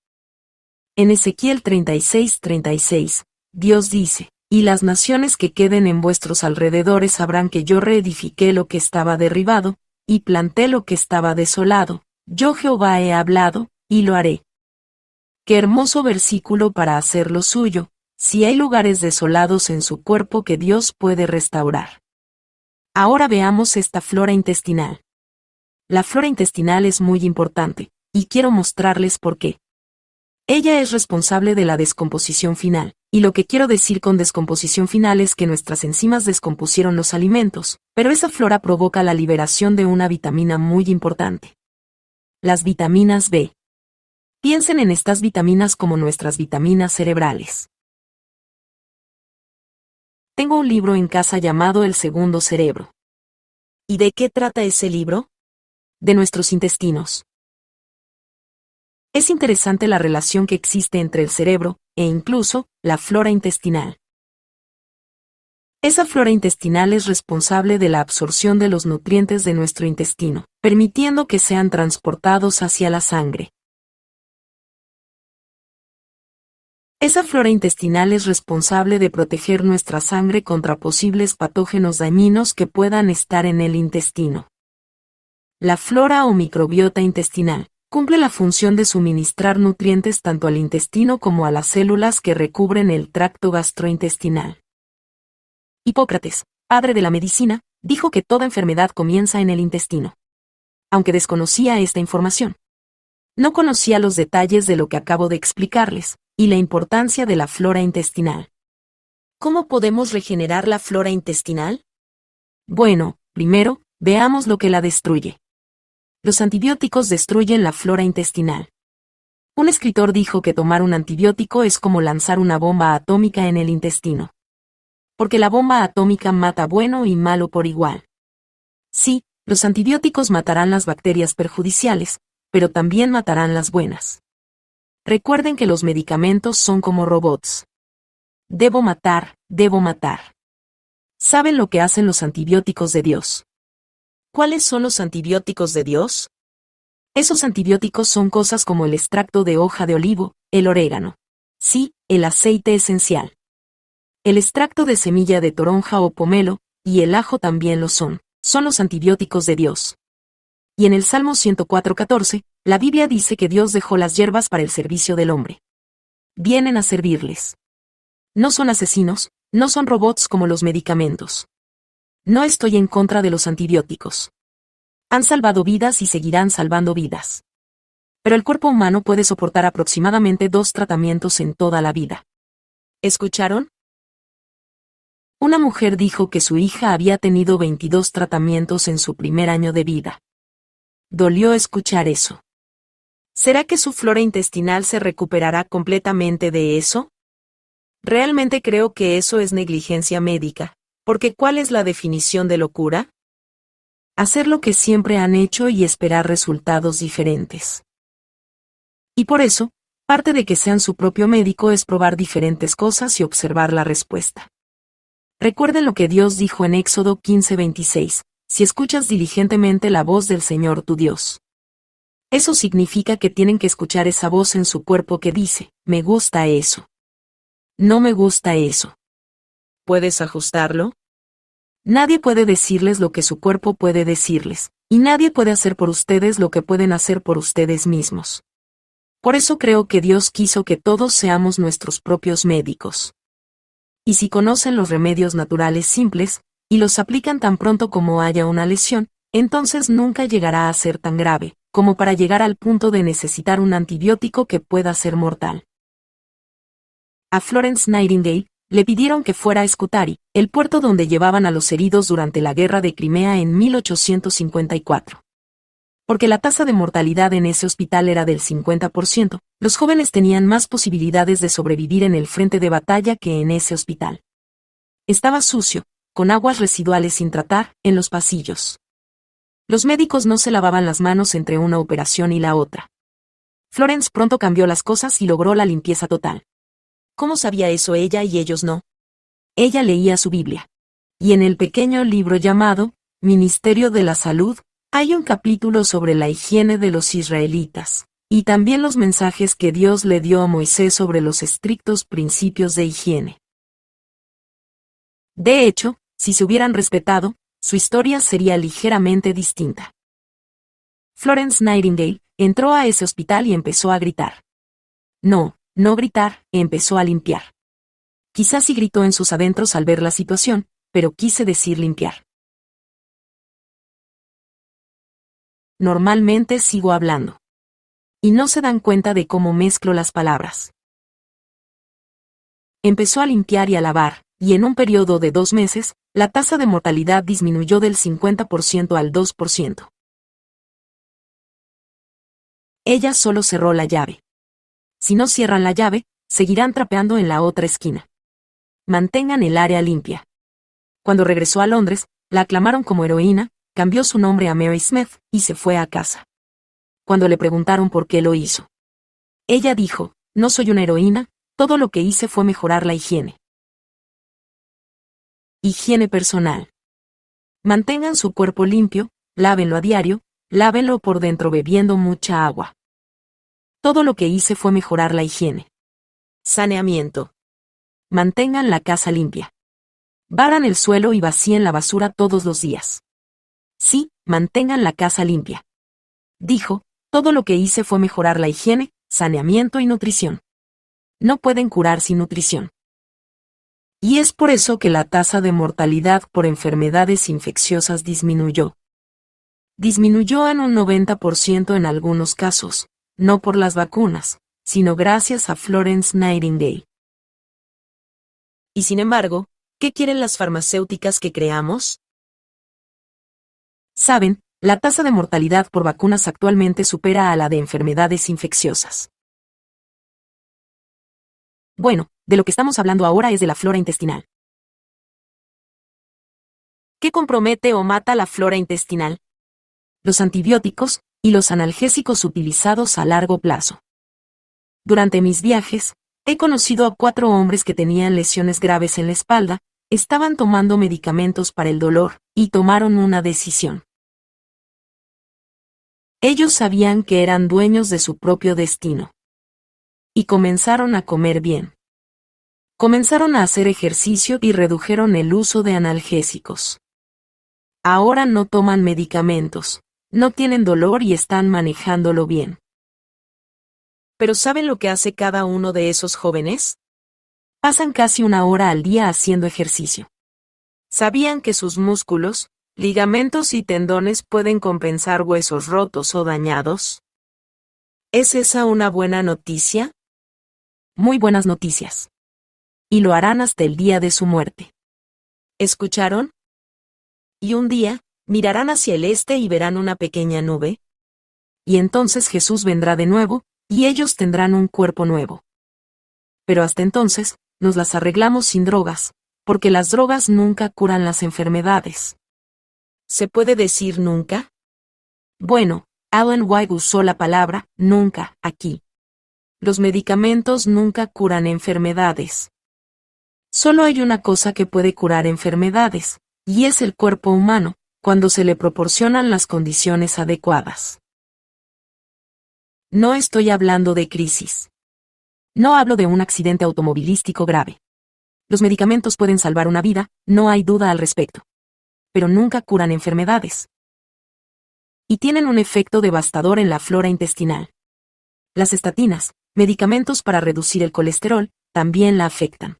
En Ezequiel 36:36, Dios dice, y las naciones que queden en vuestros alrededores sabrán que yo reedifiqué lo que estaba derribado, y planté lo que estaba desolado, yo Jehová he hablado, y lo haré. Qué hermoso versículo para hacer lo suyo, si hay lugares desolados en su cuerpo que Dios puede restaurar. Ahora veamos esta flora intestinal. La flora intestinal es muy importante, y quiero mostrarles por qué. Ella es responsable de la descomposición final, y lo que quiero decir con descomposición final es que nuestras enzimas descompusieron los alimentos, pero esa flora provoca la liberación de una vitamina muy importante. Las vitaminas B. Piensen en estas vitaminas como nuestras vitaminas cerebrales. Tengo un libro en casa llamado El segundo cerebro. ¿Y de qué trata ese libro? De nuestros intestinos. Es interesante la relación que existe entre el cerebro, e incluso, la flora intestinal. Esa flora intestinal es responsable de la absorción de los nutrientes de nuestro intestino, permitiendo que sean transportados hacia la sangre. Esa flora intestinal es responsable de proteger nuestra sangre contra posibles patógenos dañinos que puedan estar en el intestino. La flora o microbiota intestinal cumple la función de suministrar nutrientes tanto al intestino como a las células que recubren el tracto gastrointestinal. Hipócrates, padre de la medicina, dijo que toda enfermedad comienza en el intestino. Aunque desconocía esta información, no conocía los detalles de lo que acabo de explicarles, y la importancia de la flora intestinal. ¿Cómo podemos regenerar la flora intestinal? Bueno, primero, veamos lo que la destruye. Los antibióticos destruyen la flora intestinal. Un escritor dijo que tomar un antibiótico es como lanzar una bomba atómica en el intestino. Porque la bomba atómica mata bueno y malo por igual. Sí, los antibióticos matarán las bacterias perjudiciales, pero también matarán las buenas. Recuerden que los medicamentos son como robots. Debo matar, debo matar. ¿Saben lo que hacen los antibióticos de Dios? ¿Cuáles son los antibióticos de Dios? Esos antibióticos son cosas como el extracto de hoja de olivo, el orégano. Sí, el aceite esencial. El extracto de semilla de toronja o pomelo, y el ajo también lo son. Son los antibióticos de Dios. Y en el Salmo 104:14, la Biblia dice que Dios dejó las hierbas para el servicio del hombre. Vienen a servirles. No son asesinos, no son robots como los medicamentos. No estoy en contra de los antibióticos. Han salvado vidas y seguirán salvando vidas. Pero el cuerpo humano puede soportar aproximadamente 2 tratamientos en toda la vida. ¿Escucharon? Una mujer dijo que su hija había tenido 22 tratamientos en su primer año de vida. Dolió escuchar eso. ¿Será que su flora intestinal se recuperará completamente de eso? Realmente creo que eso es negligencia médica, porque ¿cuál es la definición de locura? Hacer lo que siempre han hecho y esperar resultados diferentes. Y por eso, parte de que sean su propio médico es probar diferentes cosas y observar la respuesta. Recuerden lo que Dios dijo en Éxodo 15:26, si escuchas diligentemente la voz del Señor tu Dios. Eso significa que tienen que escuchar esa voz en su cuerpo que dice, me gusta eso. No me gusta eso. ¿Puedes ajustarlo? Nadie puede decirles lo que su cuerpo puede decirles, y nadie puede hacer por ustedes lo que pueden hacer por ustedes mismos. Por eso creo que Dios quiso que todos seamos nuestros propios médicos. Y si conocen los remedios naturales simples, y los aplican tan pronto como haya una lesión, entonces nunca llegará a ser tan grave, como para llegar al punto de necesitar un antibiótico que pueda ser mortal. A Florence Nightingale le pidieron que fuera a Scutari, el puerto donde llevaban a los heridos durante la guerra de Crimea en 1854. Porque la tasa de mortalidad en ese hospital era del 50%, los jóvenes tenían más posibilidades de sobrevivir en el frente de batalla que en ese hospital. Estaba sucio, con aguas residuales sin tratar, en los pasillos. Los médicos no se lavaban las manos entre una operación y la otra. Florence pronto cambió las cosas y logró la limpieza total. ¿Cómo sabía eso ella y ellos no? Ella leía su Biblia. Y en el pequeño libro llamado Ministerio de la Salud, hay un capítulo sobre la higiene de los israelitas, y también los mensajes que Dios le dio a Moisés sobre los estrictos principios de higiene. De hecho, si se hubieran respetado, su historia sería ligeramente distinta. Florence Nightingale entró a ese hospital y empezó a gritar. No gritar, empezó a limpiar. Quizás sí gritó en sus adentros al ver la situación, pero quise decir limpiar. Normalmente sigo hablando. Y no se dan cuenta de cómo mezclo las palabras. Empezó a limpiar y a lavar, y en un periodo de 2 meses, la tasa de mortalidad disminuyó del 50% al 2%. Ella solo cerró la llave. Si no cierran la llave, seguirán trapeando en la otra esquina. Mantengan el área limpia. Cuando regresó a Londres, la aclamaron como heroína, cambió su nombre a Mary Smith y se fue a casa. Cuando le preguntaron por qué lo hizo, ella dijo, no soy una heroína, todo lo que hice fue mejorar la higiene. Higiene personal. Mantengan su cuerpo limpio, lávenlo a diario, lávenlo por dentro bebiendo mucha agua. Todo lo que hice fue mejorar la higiene. Saneamiento. Mantengan la casa limpia. Barran el suelo y vacíen la basura todos los días. Sí, mantengan la casa limpia. Dijo, todo lo que hice fue mejorar la higiene, saneamiento y nutrición. No pueden curar sin nutrición. Y es por eso que la tasa de mortalidad por enfermedades infecciosas disminuyó. Disminuyó en un 90% en algunos casos, no por las vacunas, sino gracias a Florence Nightingale. Y sin embargo, ¿qué quieren las farmacéuticas que creamos? Saben, la tasa de mortalidad por vacunas actualmente supera a la de enfermedades infecciosas. Bueno, de lo que estamos hablando ahora es de la flora intestinal. ¿Qué compromete o mata la flora intestinal? Los antibióticos y los analgésicos utilizados a largo plazo. Durante mis viajes, he conocido a 4 hombres que tenían lesiones graves en la espalda, estaban tomando medicamentos para el dolor, y tomaron una decisión. Ellos sabían que eran dueños de su propio destino. Y comenzaron a comer bien. Comenzaron a hacer ejercicio y redujeron el uso de analgésicos. Ahora no toman medicamentos, no tienen dolor y están manejándolo bien. ¿Pero saben lo que hace cada uno de esos jóvenes? Pasan casi 1 hora al día haciendo ejercicio. ¿Sabían que sus músculos, ligamentos y tendones pueden compensar huesos rotos o dañados? ¿Es esa una buena noticia? Muy buenas noticias. Y lo harán hasta el día de su muerte. ¿Escucharon? Y un día, mirarán hacia el este y verán una pequeña nube, y entonces Jesús vendrá de nuevo, y ellos tendrán un cuerpo nuevo. Pero hasta entonces, nos las arreglamos sin drogas, porque las drogas nunca curan las enfermedades. ¿Se puede decir nunca? Bueno, Ellen White usó la palabra nunca aquí. Los medicamentos nunca curan enfermedades. Solo hay una cosa que puede curar enfermedades, y es el cuerpo humano, cuando se le proporcionan las condiciones adecuadas. No estoy hablando de crisis. No hablo de un accidente automovilístico grave. Los medicamentos pueden salvar una vida, no hay duda al respecto. Pero nunca curan enfermedades. Y tienen un efecto devastador en la flora intestinal. Las estatinas, medicamentos para reducir el colesterol, también la afectan.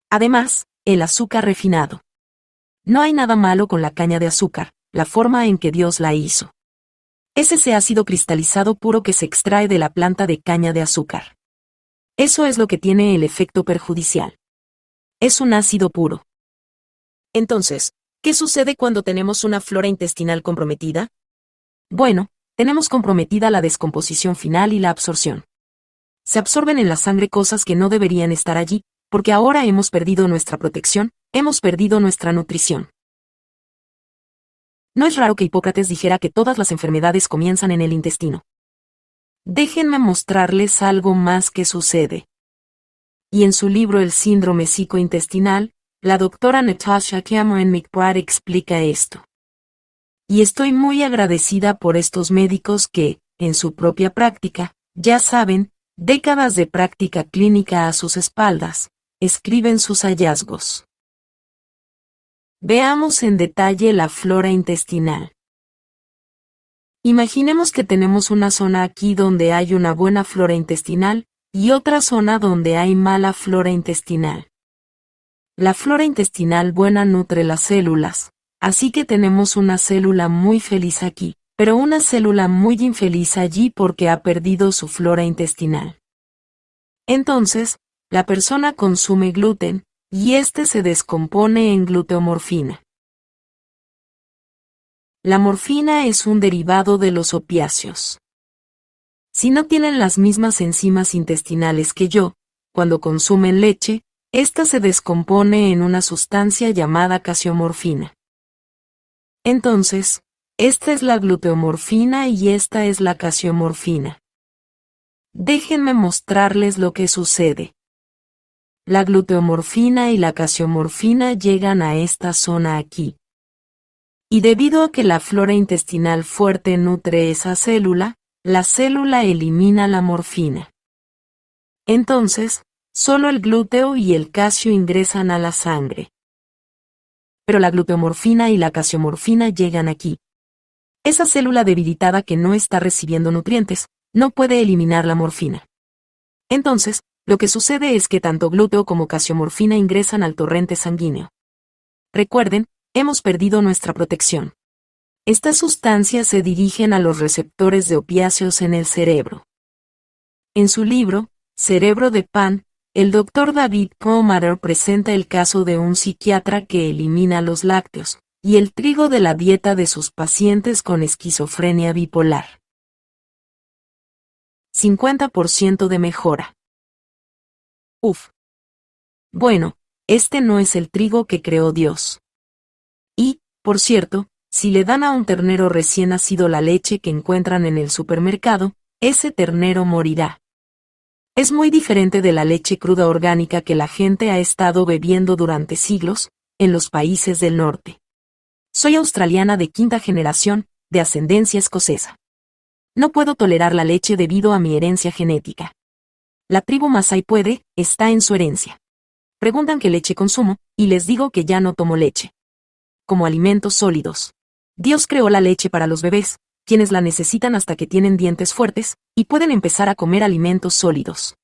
Además, el azúcar refinado. No hay nada malo con la caña de azúcar, la forma en que Dios la hizo. Es ese ácido cristalizado puro que se extrae de la planta de caña de azúcar. Eso es lo que tiene el efecto perjudicial. Es un ácido puro. Entonces, ¿qué sucede cuando tenemos una flora intestinal comprometida? Bueno, tenemos comprometida la descomposición final y la absorción. Se absorben en la sangre cosas que no deberían estar allí, porque ahora hemos perdido nuestra protección, hemos perdido nuestra nutrición. No es raro que Hipócrates dijera que todas las enfermedades comienzan en el intestino. Déjenme mostrarles algo más que sucede. Y en su libro El síndrome psicointestinal, la doctora Natasha Cameron McBride explica esto. Y estoy muy agradecida por estos médicos que, en su propia práctica, ya saben, décadas de práctica clínica a sus espaldas, escriben sus hallazgos. Veamos en detalle la flora intestinal. Imaginemos que tenemos una zona aquí donde hay una buena flora intestinal, y otra zona donde hay mala flora intestinal. La flora intestinal buena nutre las células, así que tenemos una célula muy feliz aquí, pero una célula muy infeliz allí porque ha perdido su flora intestinal. Entonces, la persona consume gluten, y este se descompone en gluteomorfina. La morfina es un derivado de los opiáceos. Si no tienen las mismas enzimas intestinales que yo, cuando consumen leche, esta se descompone en una sustancia llamada casiomorfina. Entonces, esta es la gluteomorfina y esta es la casiomorfina. Déjenme mostrarles lo que sucede. La gluteomorfina y la casiomorfina llegan a esta zona aquí. Y debido a que la flora intestinal fuerte nutre esa célula, la célula elimina la morfina. Entonces, solo el glúteo y el casio ingresan a la sangre. Pero la gluteomorfina y la casiomorfina llegan aquí. Esa célula debilitada que no está recibiendo nutrientes, no puede eliminar la morfina. Entonces, lo que sucede es que tanto glúteo como casiomorfina ingresan al torrente sanguíneo. Recuerden, hemos perdido nuestra protección. Estas sustancias se dirigen a los receptores de opiáceos en el cerebro. En su libro, Cerebro de Pan, el Dr. David Perlmutter presenta el caso de un psiquiatra que elimina los lácteos y el trigo de la dieta de sus pacientes con esquizofrenia bipolar. 50% de mejora. Uf. Bueno, este no es el trigo que creó Dios. Y, por cierto, si le dan a un ternero recién nacido la leche que encuentran en el supermercado, ese ternero morirá. Es muy diferente de la leche cruda orgánica que la gente ha estado bebiendo durante siglos, en los países del norte. Soy australiana de quinta generación, de ascendencia escocesa. No puedo tolerar la leche debido a mi herencia genética. La tribu Masái puede, está en su herencia. Preguntan qué leche consumo, y les digo que ya no tomo leche. Como alimentos sólidos. Dios creó la leche para los bebés, quienes la necesitan hasta que tienen dientes fuertes, y pueden empezar a comer alimentos sólidos.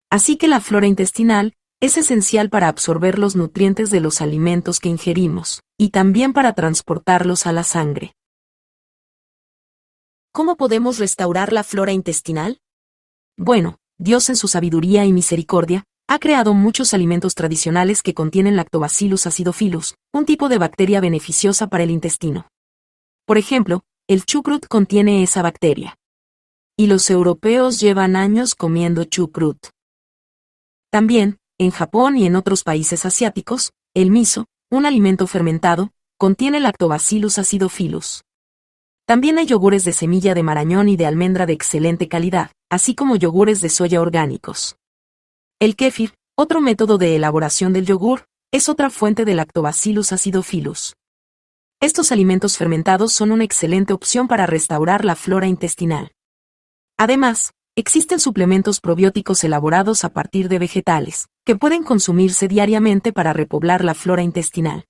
Así que la flora intestinal es esencial para absorber los nutrientes de los alimentos que ingerimos, y también para transportarlos a la sangre. ¿Cómo podemos restaurar la flora intestinal? Bueno, Dios en su sabiduría y misericordia, ha creado muchos alimentos tradicionales que contienen Lactobacillus acidophilus, un tipo de bacteria beneficiosa para el intestino. Por ejemplo, el chucrut contiene esa bacteria. Y los europeos llevan años comiendo chucrut. También, en Japón y en otros países asiáticos, el miso, un alimento fermentado, contiene Lactobacillus acidophilus. También hay yogures de semilla de marañón y de almendra de excelente calidad, así como yogures de soya orgánicos. El kéfir, otro método de elaboración del yogur, es otra fuente de Lactobacillus acidophilus. Estos alimentos fermentados son una excelente opción para restaurar la flora intestinal. Además, existen suplementos probióticos elaborados a partir de vegetales, que pueden consumirse diariamente para repoblar la flora intestinal.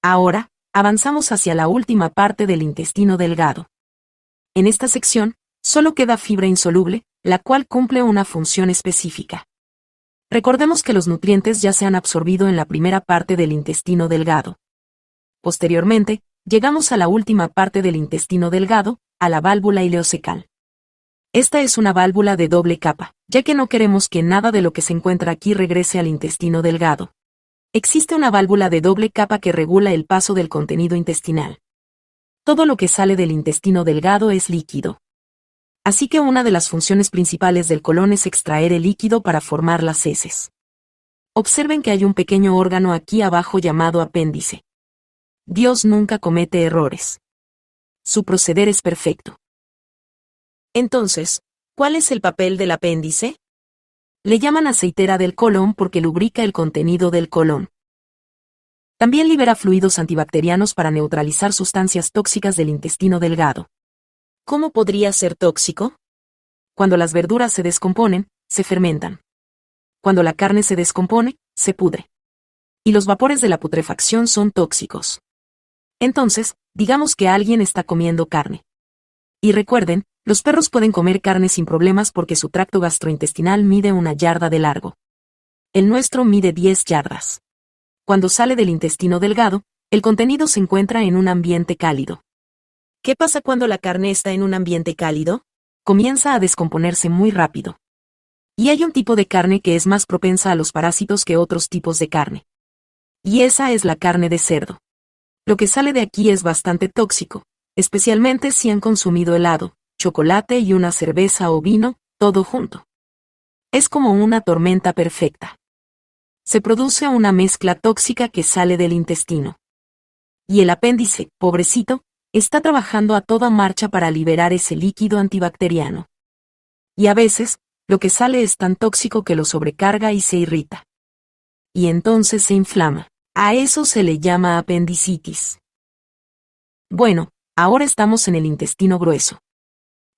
Ahora, avanzamos hacia la última parte del intestino delgado. En esta sección, solo queda fibra insoluble, la cual cumple una función específica. Recordemos que los nutrientes ya se han absorbido en la primera parte del intestino delgado. Posteriormente, llegamos a la última parte del intestino delgado, a la válvula ileocecal. Esta es una válvula de doble capa, ya que no queremos que nada de lo que se encuentra aquí regrese al intestino delgado. Existe una válvula de doble capa que regula el paso del contenido intestinal. Todo lo que sale del intestino delgado es líquido. Así que una de las funciones principales del colon es extraer el líquido para formar las heces. Observen que hay un pequeño órgano aquí abajo llamado apéndice. Dios nunca comete errores. Su proceder es perfecto. Entonces, ¿cuál es el papel del apéndice? Le llaman aceitera del colon porque lubrica el contenido del colon. También libera fluidos antibacterianos para neutralizar sustancias tóxicas del intestino delgado. ¿Cómo podría ser tóxico? Cuando las verduras se descomponen, se fermentan. Cuando la carne se descompone, se pudre. Y los vapores de la putrefacción son tóxicos. Entonces, digamos que alguien está comiendo carne. Y recuerden, los perros pueden comer carne sin problemas porque su tracto gastrointestinal mide 1 yarda de largo. El nuestro mide 10 yardas. Cuando sale del intestino delgado, el contenido se encuentra en un ambiente cálido. ¿Qué pasa cuando la carne está en un ambiente cálido? Comienza a descomponerse muy rápido. Y hay un tipo de carne que es más propensa a los parásitos que otros tipos de carne. Y esa es la carne de cerdo. Lo que sale de aquí es bastante tóxico, especialmente si han consumido helado, chocolate y una cerveza o vino, todo junto. Es como una tormenta perfecta. Se produce una mezcla tóxica que sale del intestino. Y el apéndice, pobrecito, está trabajando a toda marcha para liberar ese líquido antibacteriano. Y a veces, lo que sale es tan tóxico que lo sobrecarga y se irrita. Y entonces se inflama. A eso se le llama apendicitis. Bueno, ahora estamos en el intestino grueso.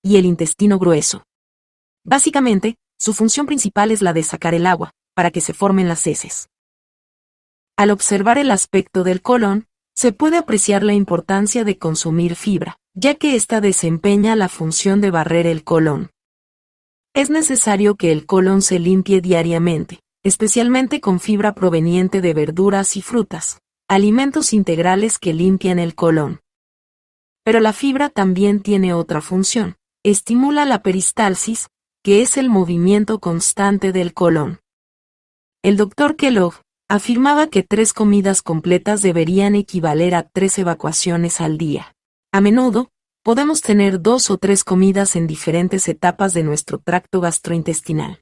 Y el intestino grueso. Básicamente, su función principal es la de sacar el agua, para que se formen las heces. Al observar el aspecto del colon, se puede apreciar la importancia de consumir fibra, ya que ésta desempeña la función de barrer el colon. Es necesario que el colon se limpie diariamente, especialmente con fibra proveniente de verduras y frutas, alimentos integrales que limpian el colon. Pero la fibra también tiene otra función. Estimula la peristalsis, que es el movimiento constante del colon. El Dr. Kellogg afirmaba que 3 comidas completas deberían equivaler a 3 evacuaciones al día. A menudo, podemos tener 2 o 3 comidas en diferentes etapas de nuestro tracto gastrointestinal.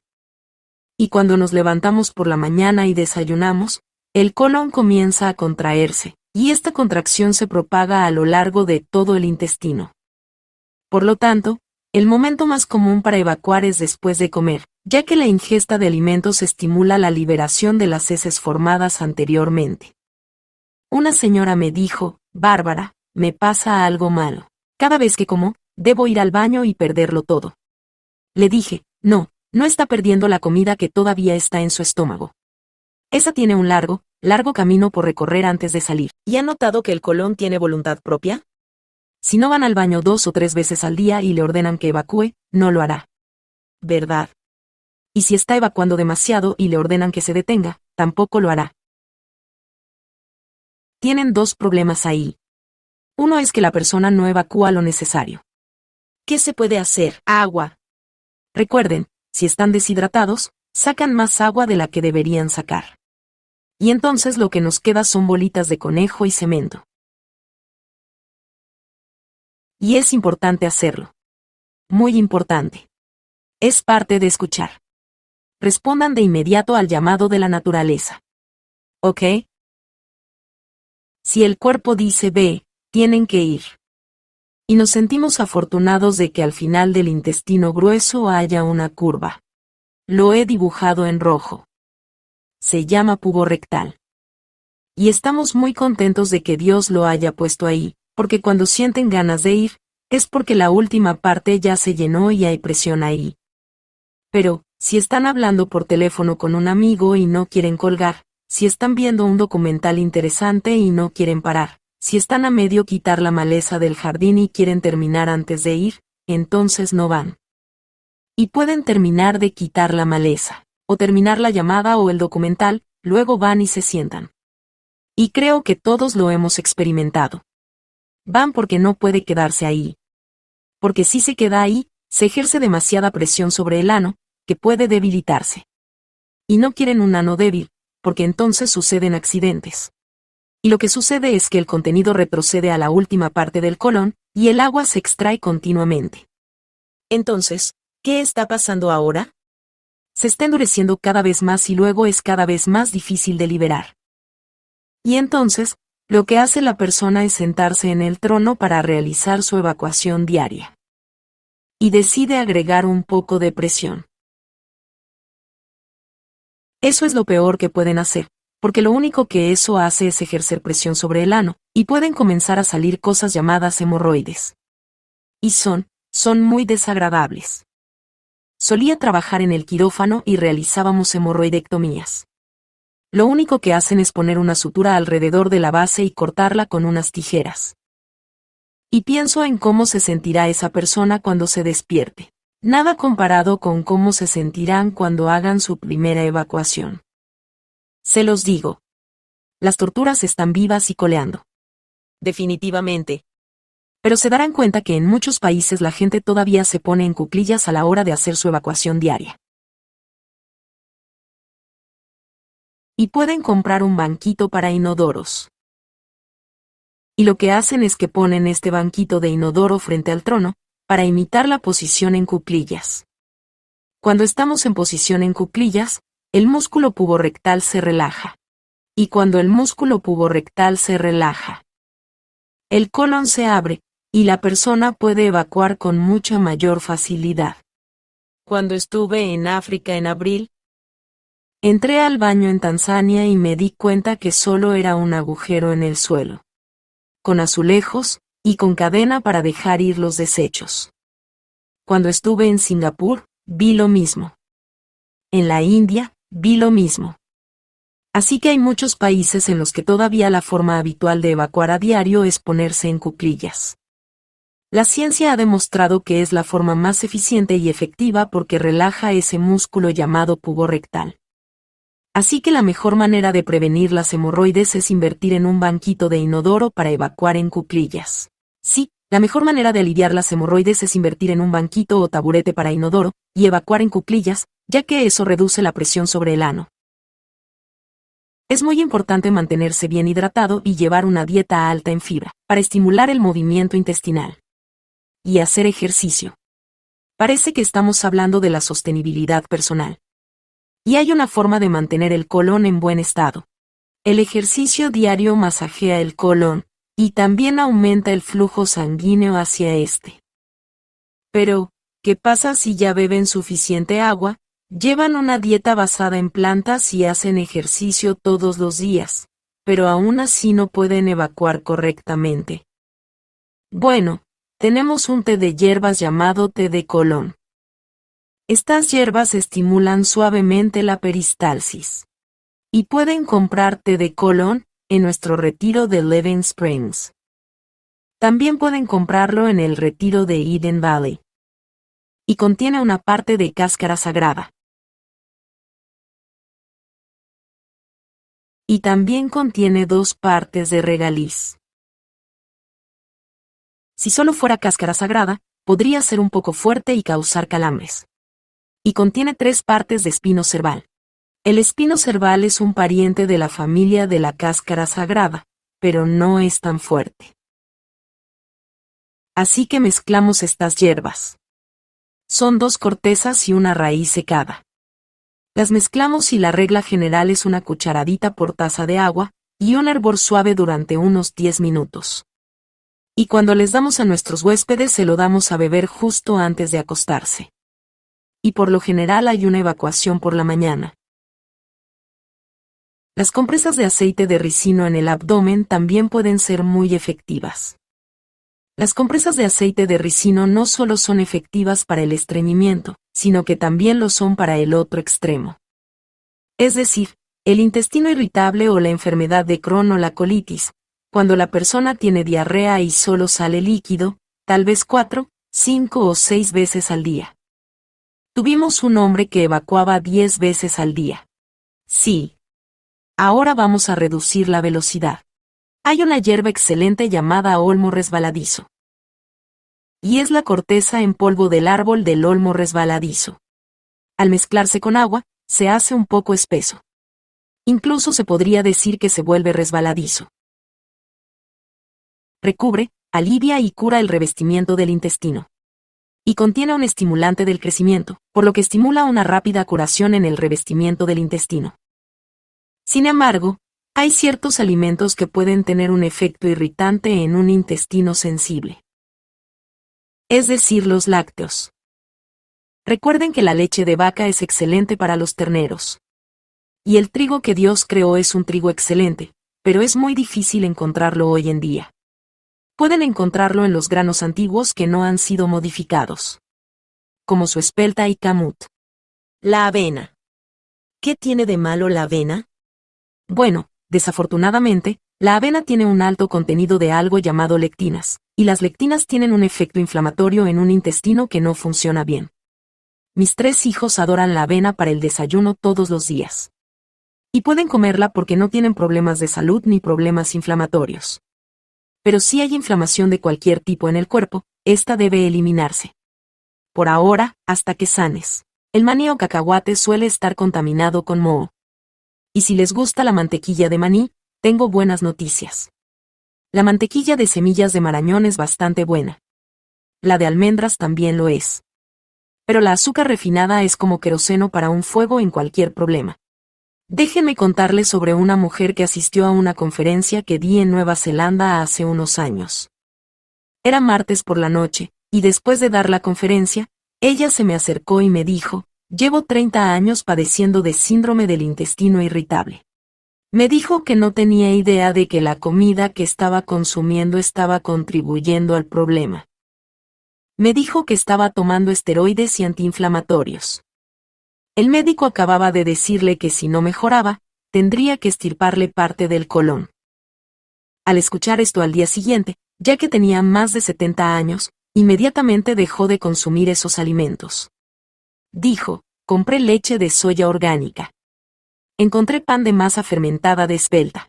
Y cuando nos levantamos por la mañana y desayunamos, el colon comienza a contraerse, y esta contracción se propaga a lo largo de todo el intestino. Por lo tanto, el momento más común para evacuar es después de comer, ya que la ingesta de alimentos estimula la liberación de las heces formadas anteriormente. Una señora me dijo, Bárbara, me pasa algo malo. Cada vez que como, debo ir al baño y perderlo todo. Le dije, no está perdiendo la comida que todavía está en su estómago. Esa tiene un largo camino por recorrer antes de salir. ¿Y ha notado que el colon tiene voluntad propia? Si no van al baño 2 o 3 veces al día y le ordenan que evacúe, no lo hará. ¿Verdad? Y si está evacuando demasiado y le ordenan que se detenga, tampoco lo hará. Tienen 2 problemas ahí. Uno es que la persona no evacúa lo necesario. ¿Qué se puede hacer? Agua. Recuerden, si están deshidratados, sacan más agua de la que deberían sacar. Y entonces lo que nos queda son bolitas de conejo y cemento. Y es importante hacerlo. muy importante. Es parte de escuchar. Respondan de inmediato al llamado de la naturaleza. ¿Ok? Si el cuerpo dice ve, tienen que ir. Y nos sentimos afortunados de que al final del intestino grueso haya una curva. Lo he dibujado en rojo. Se llama pubo rectal. Y estamos muy contentos de que Dios lo haya puesto ahí, porque cuando sienten ganas de ir, es porque la última parte ya se llenó y hay presión ahí. Pero, si están hablando por teléfono con un amigo y no quieren colgar, si están viendo un documental interesante y no quieren parar, si están a medio quitar la maleza del jardín y quieren terminar antes de ir, entonces no van. Y pueden terminar de quitar la maleza, o terminar la llamada o el documental, luego van y se sientan. Y creo que todos lo hemos experimentado. Van porque no puede quedarse ahí. Porque si se queda ahí, se ejerce demasiada presión sobre el ano, que puede debilitarse. Y no quieren un ano débil, porque entonces suceden accidentes. Y lo que sucede es que el contenido retrocede a la última parte del colon, y el agua se extrae continuamente. Entonces, ¿qué está pasando ahora? Se está endureciendo cada vez más y luego es cada vez más difícil de liberar. Y entonces, lo que hace la persona es sentarse en el trono para realizar su evacuación diaria. Y decide agregar un poco de presión. Eso es lo peor que pueden hacer, porque lo único que eso hace es ejercer presión sobre el ano, y pueden comenzar a salir cosas llamadas hemorroides. Y son muy desagradables. Solía trabajar en el quirófano y realizábamos hemorroidectomías. Lo único que hacen es poner una sutura alrededor de la base y cortarla con unas tijeras. Y pienso en cómo se sentirá esa persona cuando se despierte. Nada comparado con cómo se sentirán cuando hagan su primera evacuación. Se los digo. Las torturas están vivas y coleando. Definitivamente. Pero se darán cuenta que en muchos países la gente todavía se pone en cuclillas a la hora de hacer su evacuación diaria. Y pueden comprar un banquito para inodoros. Y lo que hacen es que ponen este banquito de inodoro frente al trono, para imitar la posición en cuclillas. Cuando estamos en posición en cuclillas, el músculo puborectal se relaja. Y cuando el músculo puborectal se relaja, el colon se abre, y la persona puede evacuar con mucha mayor facilidad. Cuando estuve en África en abril, entré al baño en Tanzania y me di cuenta que solo era un agujero en el suelo, con azulejos, y con cadena para dejar ir los desechos. Cuando estuve en Singapur, vi lo mismo. En la India, vi lo mismo. Así que hay muchos países en los que todavía la forma habitual de evacuar a diario es ponerse en cuclillas. La ciencia ha demostrado que es la forma más eficiente y efectiva porque relaja ese músculo llamado pubo rectal. Así que la mejor manera de prevenir las hemorroides es invertir en un banquito de inodoro para evacuar en cuclillas. Sí, la mejor manera de aliviar las hemorroides es invertir en un banquito o taburete para inodoro, y evacuar en cuclillas, ya que eso reduce la presión sobre el ano. Es muy importante mantenerse bien hidratado y llevar una dieta alta en fibra, para estimular el movimiento intestinal. Y hacer ejercicio. Parece que estamos hablando de la sostenibilidad personal. Y hay una forma de mantener el colon en buen estado. El ejercicio diario masajea el colon, y también aumenta el flujo sanguíneo hacia este. Pero, ¿qué pasa si ya beben suficiente agua, llevan una dieta basada en plantas y hacen ejercicio todos los días, pero aún así no pueden evacuar correctamente? Bueno, tenemos un té de hierbas llamado té de colon. Estas hierbas estimulan suavemente la peristalsis. Y pueden comprar té de colon en nuestro retiro de Living Springs. También pueden comprarlo en el retiro de Eden Valley. Y contiene una parte de cáscara sagrada. Y también contiene 2 partes de regaliz. Si solo fuera cáscara sagrada, podría ser un poco fuerte y causar calambres. Y contiene 3 partes de espino cerval. El espino cerval es un pariente de la familia de la cáscara sagrada, pero no es tan fuerte. Así que mezclamos estas hierbas. Son 2 cortezas y una raíz secada. Las mezclamos y la regla general es una cucharadita por taza de agua, y un hervor suave durante unos 10 minutos. Y cuando les damos a nuestros huéspedes se lo damos a beber justo antes de acostarse. Y por lo general hay una evacuación por la mañana. Las compresas de aceite de ricino en el abdomen también pueden ser muy efectivas. Las compresas de aceite de ricino no solo son efectivas para el estreñimiento, sino que también lo son para el otro extremo. Es decir, el intestino irritable o la enfermedad de Crohn o la colitis, cuando la persona tiene diarrea y solo sale líquido, tal vez 4, 5 o 6 veces al día. Tuvimos un hombre que evacuaba 10 veces al día. Sí. Ahora vamos a reducir la velocidad. Hay una hierba excelente llamada olmo resbaladizo. Y es la corteza en polvo del árbol del olmo resbaladizo. Al mezclarse con agua, se hace un poco espeso. Incluso se podría decir que se vuelve resbaladizo. Recubre, alivia y cura el revestimiento del intestino. Y contiene un estimulante del crecimiento, por lo que estimula una rápida curación en el revestimiento del intestino. Sin embargo, hay ciertos alimentos que pueden tener un efecto irritante en un intestino sensible. Es decir, los lácteos. Recuerden que la leche de vaca es excelente para los terneros. Y el trigo que Dios creó es un trigo excelente, pero es muy difícil encontrarlo hoy en día. Pueden encontrarlo en los granos antiguos que no han sido modificados, como su espelta y camut. La avena. ¿Qué tiene de malo la avena? Bueno, desafortunadamente, la avena tiene un alto contenido de algo llamado lectinas, y las lectinas tienen un efecto inflamatorio en un intestino que no funciona bien. Mis 3 hijos adoran la avena para el desayuno todos los días. Y pueden comerla porque no tienen problemas de salud ni problemas inflamatorios. Pero si hay inflamación de cualquier tipo en el cuerpo, esta debe eliminarse. Por ahora, hasta que sanes. El maní o cacahuate suele estar contaminado con moho. Y si les gusta la mantequilla de maní, tengo buenas noticias. La mantequilla de semillas de marañón es bastante buena. La de almendras también lo es. Pero la azúcar refinada es como queroseno para un fuego en cualquier problema. Déjenme contarles sobre una mujer que asistió a una conferencia que di en Nueva Zelanda hace unos años. Era martes por la noche, y después de dar la conferencia, ella se me acercó y me dijo, llevo 30 años padeciendo de síndrome del intestino irritable. Me dijo que no tenía idea de que la comida que estaba consumiendo estaba contribuyendo al problema. Me dijo que estaba tomando esteroides y antiinflamatorios. El médico acababa de decirle que si no mejoraba, tendría que extirparle parte del colon. Al escuchar esto al día siguiente, ya que tenía más de 70 años, inmediatamente dejó de consumir esos alimentos. Dijo, compré leche de soya orgánica. Encontré pan de masa fermentada de espelta.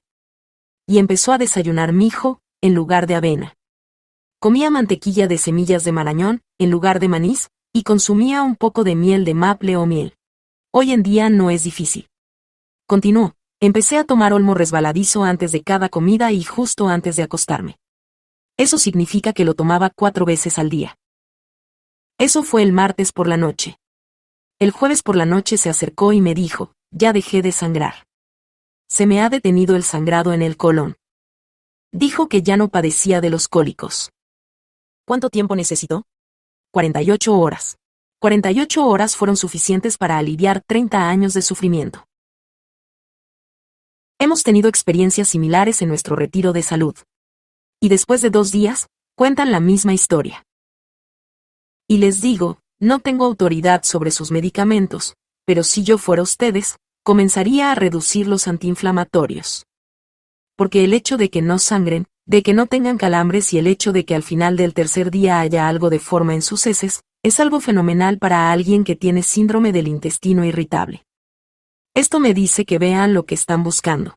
Y empezó a desayunar mijo, en lugar de avena. Comía mantequilla de semillas de marañón, en lugar de manís, y consumía un poco de miel de maple o miel. Hoy en día no es difícil. Continuó, empecé a tomar olmo resbaladizo antes de cada comida y justo antes de acostarme. Eso significa que lo tomaba 4 veces al día. Eso fue el martes por la noche. El jueves por la noche se acercó y me dijo, ya dejé de sangrar. Se me ha detenido el sangrado en el colon. Dijo que ya no padecía de los cólicos. ¿Cuánto tiempo necesitó? 48 horas. 48 horas fueron suficientes para aliviar 30 años de sufrimiento. Hemos tenido experiencias similares en nuestro retiro de salud. Y después de 2 días, cuentan la misma historia. Y les digo, no tengo autoridad sobre sus medicamentos, pero si yo fuera ustedes, comenzaría a reducir los antiinflamatorios. Porque el hecho de que no sangren, de que no tengan calambres y el hecho de que al final del 3er día haya algo de forma en sus heces, es algo fenomenal para alguien que tiene síndrome del intestino irritable. Esto me dice que vean lo que están buscando.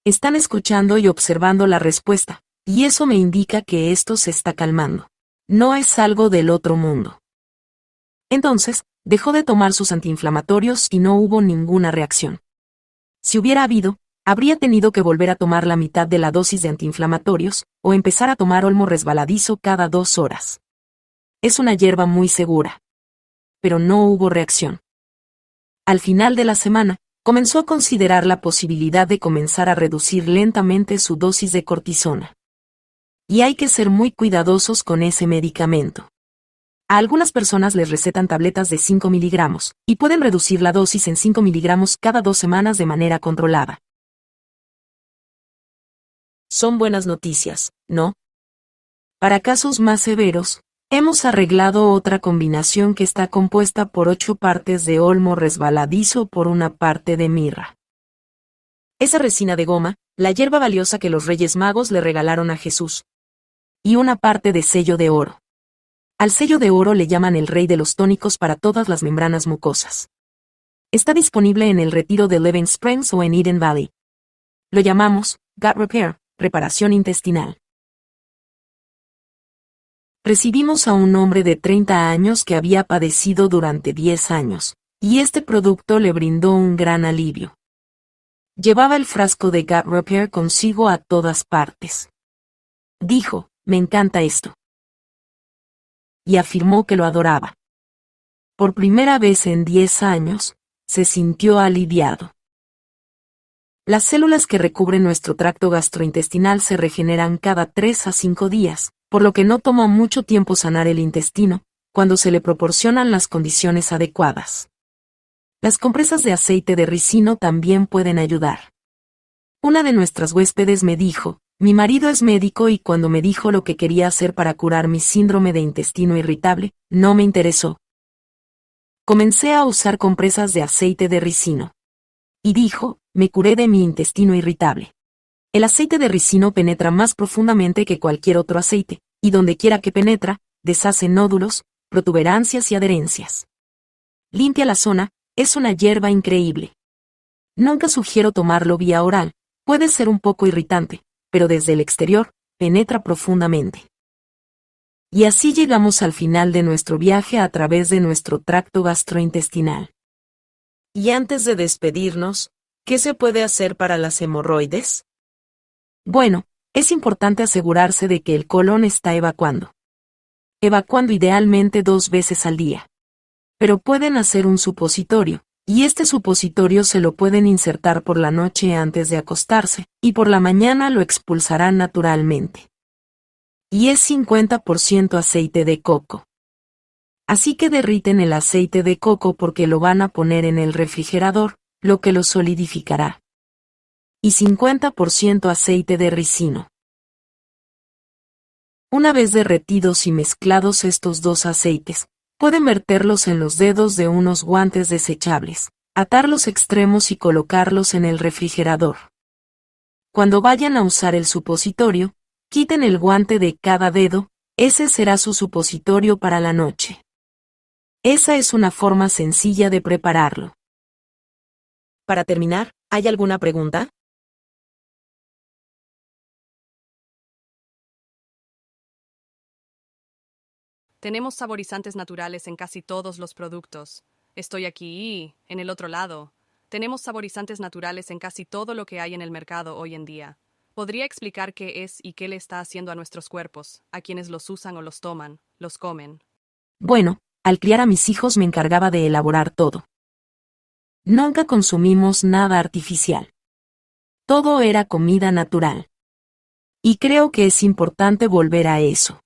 Están escuchando y observando la respuesta, y eso me indica que esto se está calmando. No es algo del otro mundo. Entonces, dejó de tomar sus antiinflamatorios y no hubo ninguna reacción. Si hubiera habido, habría tenido que volver a tomar la mitad de la dosis de antiinflamatorios, o empezar a tomar olmo resbaladizo cada 2 horas. Es una hierba muy segura. pero no hubo reacción. Al final de la semana, comenzó a considerar la posibilidad de comenzar a reducir lentamente su dosis de cortisona. Y hay que ser muy cuidadosos con ese medicamento. A algunas personas les recetan tabletas de 5 miligramos, y pueden reducir la dosis en 5 miligramos cada 2 semanas de manera controlada. Son buenas noticias, ¿no? Para casos más severos, hemos arreglado otra combinación que está compuesta por 8 partes de olmo resbaladizo por una parte de mirra. Esa resina de goma, la hierba valiosa que los Reyes Magos le regalaron a Jesús. Y una parte de sello de oro. Al sello de oro le llaman el rey de los tónicos para todas las membranas mucosas. Está disponible en el retiro de Living Springs o en Eden Valley. Lo llamamos Gut Repair, reparación intestinal. Recibimos a un hombre de 30 años que había padecido durante 10 años, y este producto le brindó un gran alivio. Llevaba el frasco de Gut Repair consigo a todas partes. Dijo, me encanta esto. Y afirmó que lo adoraba. Por primera vez en 10 años, se sintió aliviado. Las células que recubren nuestro tracto gastrointestinal se regeneran cada 3 a 5 días, por lo que no toma mucho tiempo sanar el intestino, cuando se le proporcionan las condiciones adecuadas. Las compresas de aceite de ricino también pueden ayudar. Una de nuestras huéspedes me dijo, mi marido es médico y cuando me dijo lo que quería hacer para curar mi síndrome de intestino irritable, no me interesó. Comencé a usar compresas de aceite de ricino. Y dijo, me curé de mi intestino irritable. El aceite de ricino penetra más profundamente que cualquier otro aceite, y donde quiera que penetra, deshace nódulos, protuberancias y adherencias. Limpia la zona, es una hierba increíble. Nunca sugiero tomarlo vía oral, puede ser un poco irritante, pero desde el exterior, penetra profundamente. Y así llegamos al final de nuestro viaje a través de nuestro tracto gastrointestinal. Y antes de despedirnos, ¿qué se puede hacer para las hemorroides? Bueno, es importante asegurarse de que el colon está evacuando. Evacuando idealmente 2 veces al día. Pero pueden hacer un supositorio, y este supositorio se lo pueden insertar por la noche antes de acostarse, y por la mañana lo expulsarán naturalmente. Y es 50% aceite de coco. Así que derriten el aceite de coco porque lo van a poner en el refrigerador, lo que lo solidificará. Y 50% aceite de ricino. Una vez derretidos y mezclados estos 2 aceites, pueden verterlos en los dedos de unos guantes desechables, atar los extremos y colocarlos en el refrigerador. Cuando vayan a usar el supositorio, quiten el guante de cada dedo, ese será su supositorio para la noche. Esa es una forma sencilla de prepararlo. Para terminar, ¿hay alguna pregunta? Tenemos saborizantes naturales en casi todos los productos. Estoy aquí, en el otro lado. Tenemos saborizantes naturales en casi todo lo que hay en el mercado hoy en día. ¿Podría explicar qué es y qué le está haciendo a nuestros cuerpos, a quienes los usan o los toman, los comen? Bueno, al criar a mis hijos me encargaba de elaborar todo. Nunca consumimos nada artificial. Todo era comida natural. Y creo que es importante volver a eso.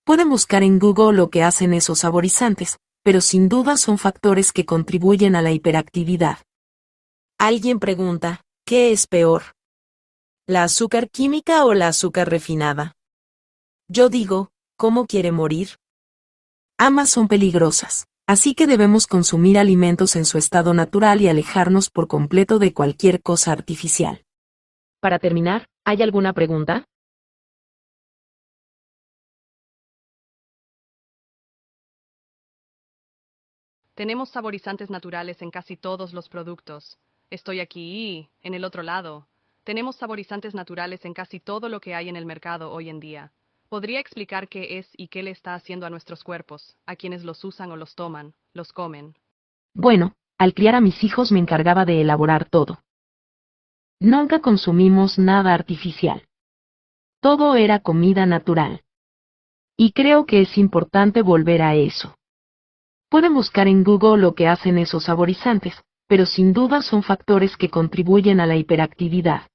Pueden buscar en Google lo que hacen esos saborizantes, pero sin duda son factores que contribuyen a la hiperactividad. Alguien pregunta, ¿qué es peor? ¿La azúcar química o la azúcar refinada? Yo digo, ¿cómo quiere morir? Ambas son peligrosas, así que debemos consumir alimentos en su estado natural y alejarnos por completo de cualquier cosa artificial. Para terminar, ¿hay alguna pregunta? Tenemos saborizantes naturales en casi todos los productos. Estoy aquí, en el otro lado. Tenemos saborizantes naturales en casi todo lo que hay en el mercado hoy en día. ¿Podría explicar qué es y qué le está haciendo a nuestros cuerpos, a quienes los usan o los toman, los comen? Bueno, al criar a mis hijos me encargaba de elaborar todo. Nunca consumimos nada artificial. Todo era comida natural. Y creo que es importante volver a eso. Pueden buscar en Google lo que hacen esos saborizantes, pero sin duda son factores que contribuyen a la hiperactividad.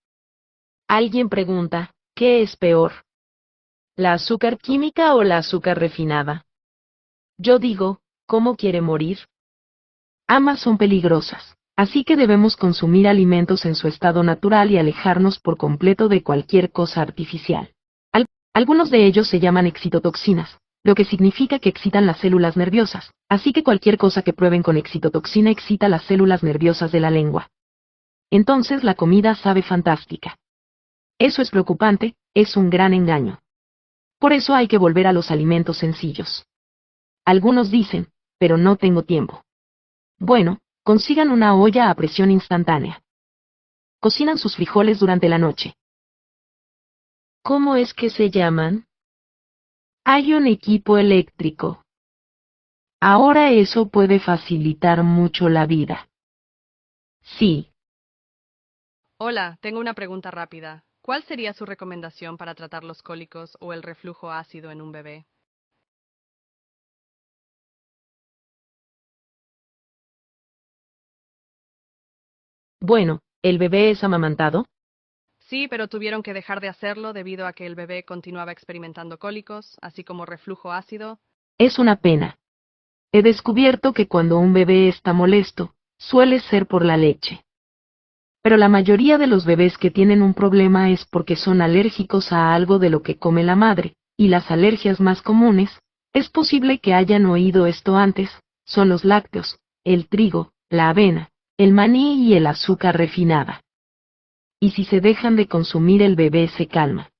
Alguien pregunta, ¿qué es peor? ¿La azúcar química o la azúcar refinada? Yo digo, ¿cómo quiere morir? Ambas son peligrosas, así que debemos consumir alimentos en su estado natural y alejarnos por completo de cualquier cosa artificial. Algunos de ellos se llaman excitotoxinas, lo que significa que excitan las células nerviosas, así que cualquier cosa que prueben con excitotoxina excita las células nerviosas de la lengua. Entonces la comida sabe fantástica. Eso es preocupante, es un gran engaño. Por eso hay que volver a los alimentos sencillos. Algunos dicen, pero no tengo tiempo. Bueno, consigan una olla a presión instantánea. Cocinan sus frijoles durante la noche. ¿Cómo es que se llaman? Hay un equipo eléctrico. Ahora eso puede facilitar mucho la vida. Sí. Hola, tengo una pregunta rápida. ¿Cuál sería su recomendación para tratar los cólicos o el reflujo ácido en un bebé? Bueno, ¿el bebé es amamantado? Sí, pero tuvieron que dejar de hacerlo debido a que el bebé continuaba experimentando cólicos, así como reflujo ácido. Es una pena. He descubierto que cuando un bebé está molesto, suele ser por la leche. Pero la mayoría de los bebés que tienen un problema es porque son alérgicos a algo de lo que come la madre, y las alergias más comunes, es posible que hayan oído esto antes, son los lácteos, el trigo, la avena, el maní y el azúcar refinada. Y si se dejan de consumir el bebé se calma.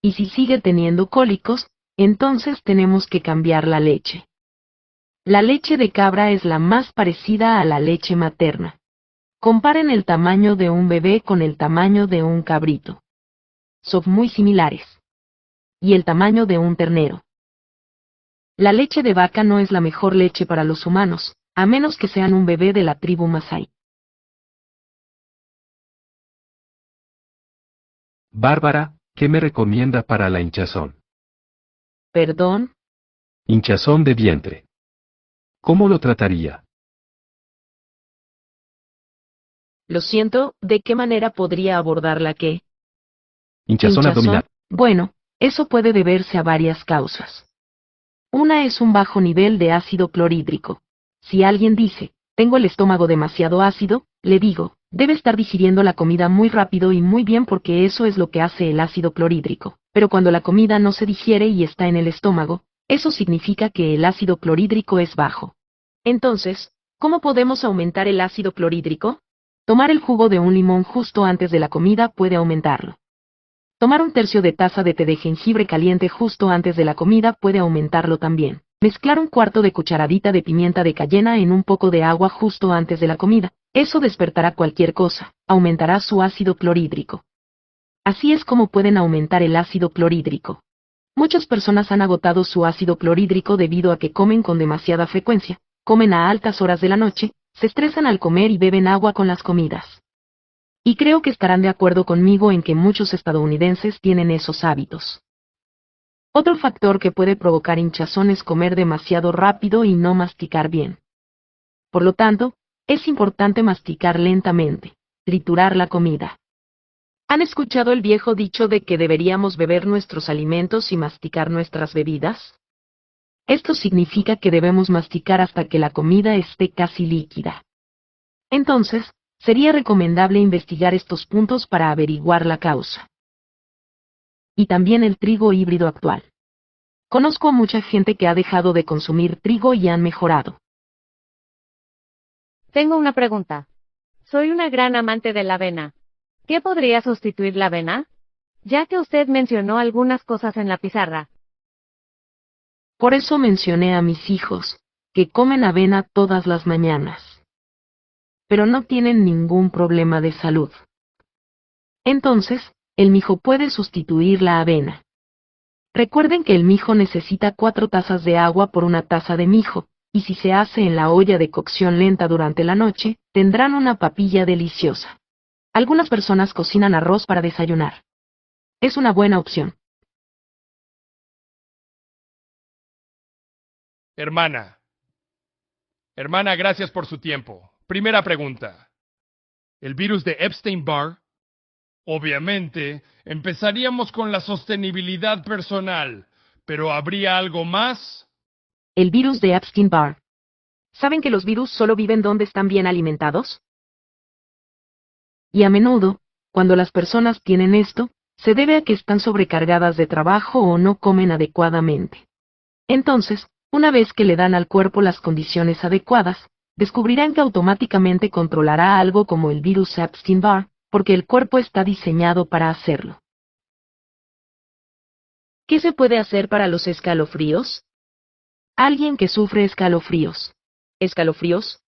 Y si sigue teniendo cólicos, entonces tenemos que cambiar la leche. La leche de cabra es la más parecida a la leche materna. Comparen el tamaño de un bebé con el tamaño de un cabrito. Son muy similares. Y el tamaño de un ternero. La leche de vaca no es la mejor leche para los humanos, a menos que sean un bebé de la tribu Masái. Bárbara, ¿qué me recomienda para la hinchazón? ¿Perdón? Hinchazón de vientre. ¿Cómo lo trataría? Lo siento, ¿de qué manera podría abordarla qué? Hinchazón abdominal. Bueno, eso puede deberse a varias causas. Una es un bajo nivel de ácido clorhídrico. Si alguien dice, tengo el estómago demasiado ácido, le digo, debe estar digiriendo la comida muy rápido y muy bien porque eso es lo que hace el ácido clorhídrico. Pero cuando la comida no se digiere y está en el estómago, eso significa que el ácido clorhídrico es bajo. Entonces, ¿cómo podemos aumentar el ácido clorhídrico? Tomar el jugo de un limón justo antes de la comida puede aumentarlo. Tomar un tercio de taza de té de jengibre caliente justo antes de la comida puede aumentarlo también. Mezclar un cuarto de cucharadita de pimienta de cayena en un poco de agua justo antes de la comida. Eso despertará cualquier cosa, aumentará su ácido clorhídrico. Así es como pueden aumentar el ácido clorhídrico. Muchas personas han agotado su ácido clorhídrico debido a que comen con demasiada frecuencia, comen a altas horas de la noche, se estresan al comer y beben agua con las comidas. Y creo que estarán de acuerdo conmigo en que muchos estadounidenses tienen esos hábitos. Otro factor que puede provocar hinchazón es comer demasiado rápido y no masticar bien. Por lo tanto, es importante masticar lentamente, triturar la comida. ¿Han escuchado el viejo dicho de que deberíamos beber nuestros alimentos y masticar nuestras bebidas? Esto significa que debemos masticar hasta que la comida esté casi líquida. Entonces, sería recomendable investigar estos puntos para averiguar la causa. Y también el trigo híbrido actual. Conozco a mucha gente que ha dejado de consumir trigo y han mejorado. Tengo una pregunta. Soy una gran amante de la avena. ¿Qué podría sustituir la avena? Ya que usted mencionó algunas cosas en la pizarra. Por eso mencioné a mis hijos, que comen avena todas las mañanas. Pero no tienen ningún problema de salud. Entonces, el mijo puede sustituir la avena. Recuerden que el mijo necesita 4 tazas de agua por una taza de mijo, y si se hace en la olla de cocción lenta durante la noche, tendrán una papilla deliciosa. Algunas personas cocinan arroz para desayunar. Es una buena opción. Hermana, Hermana, gracias por su tiempo. Primera pregunta. ¿El virus de Epstein-Barr? Obviamente, empezaríamos con la sostenibilidad personal, pero ¿habría algo más? El virus de Epstein-Barr. ¿Saben que los virus solo viven donde están bien alimentados? Y a menudo, cuando las personas tienen esto, se debe a que están sobrecargadas de trabajo o no comen adecuadamente. Entonces, una vez que le dan al cuerpo las condiciones adecuadas, descubrirán que automáticamente controlará algo como el virus Epstein-Barr, porque el cuerpo está diseñado para hacerlo. ¿Qué se puede hacer para los escalofríos? Alguien que sufre escalofríos. ¿Escalofríos?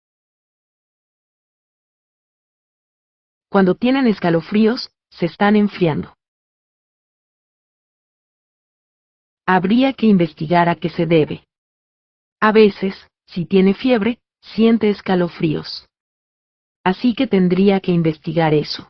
Cuando tienen escalofríos, se están enfriando. Habría que investigar a qué se debe. A veces, si tiene fiebre, siente escalofríos. Así que tendría que investigar eso.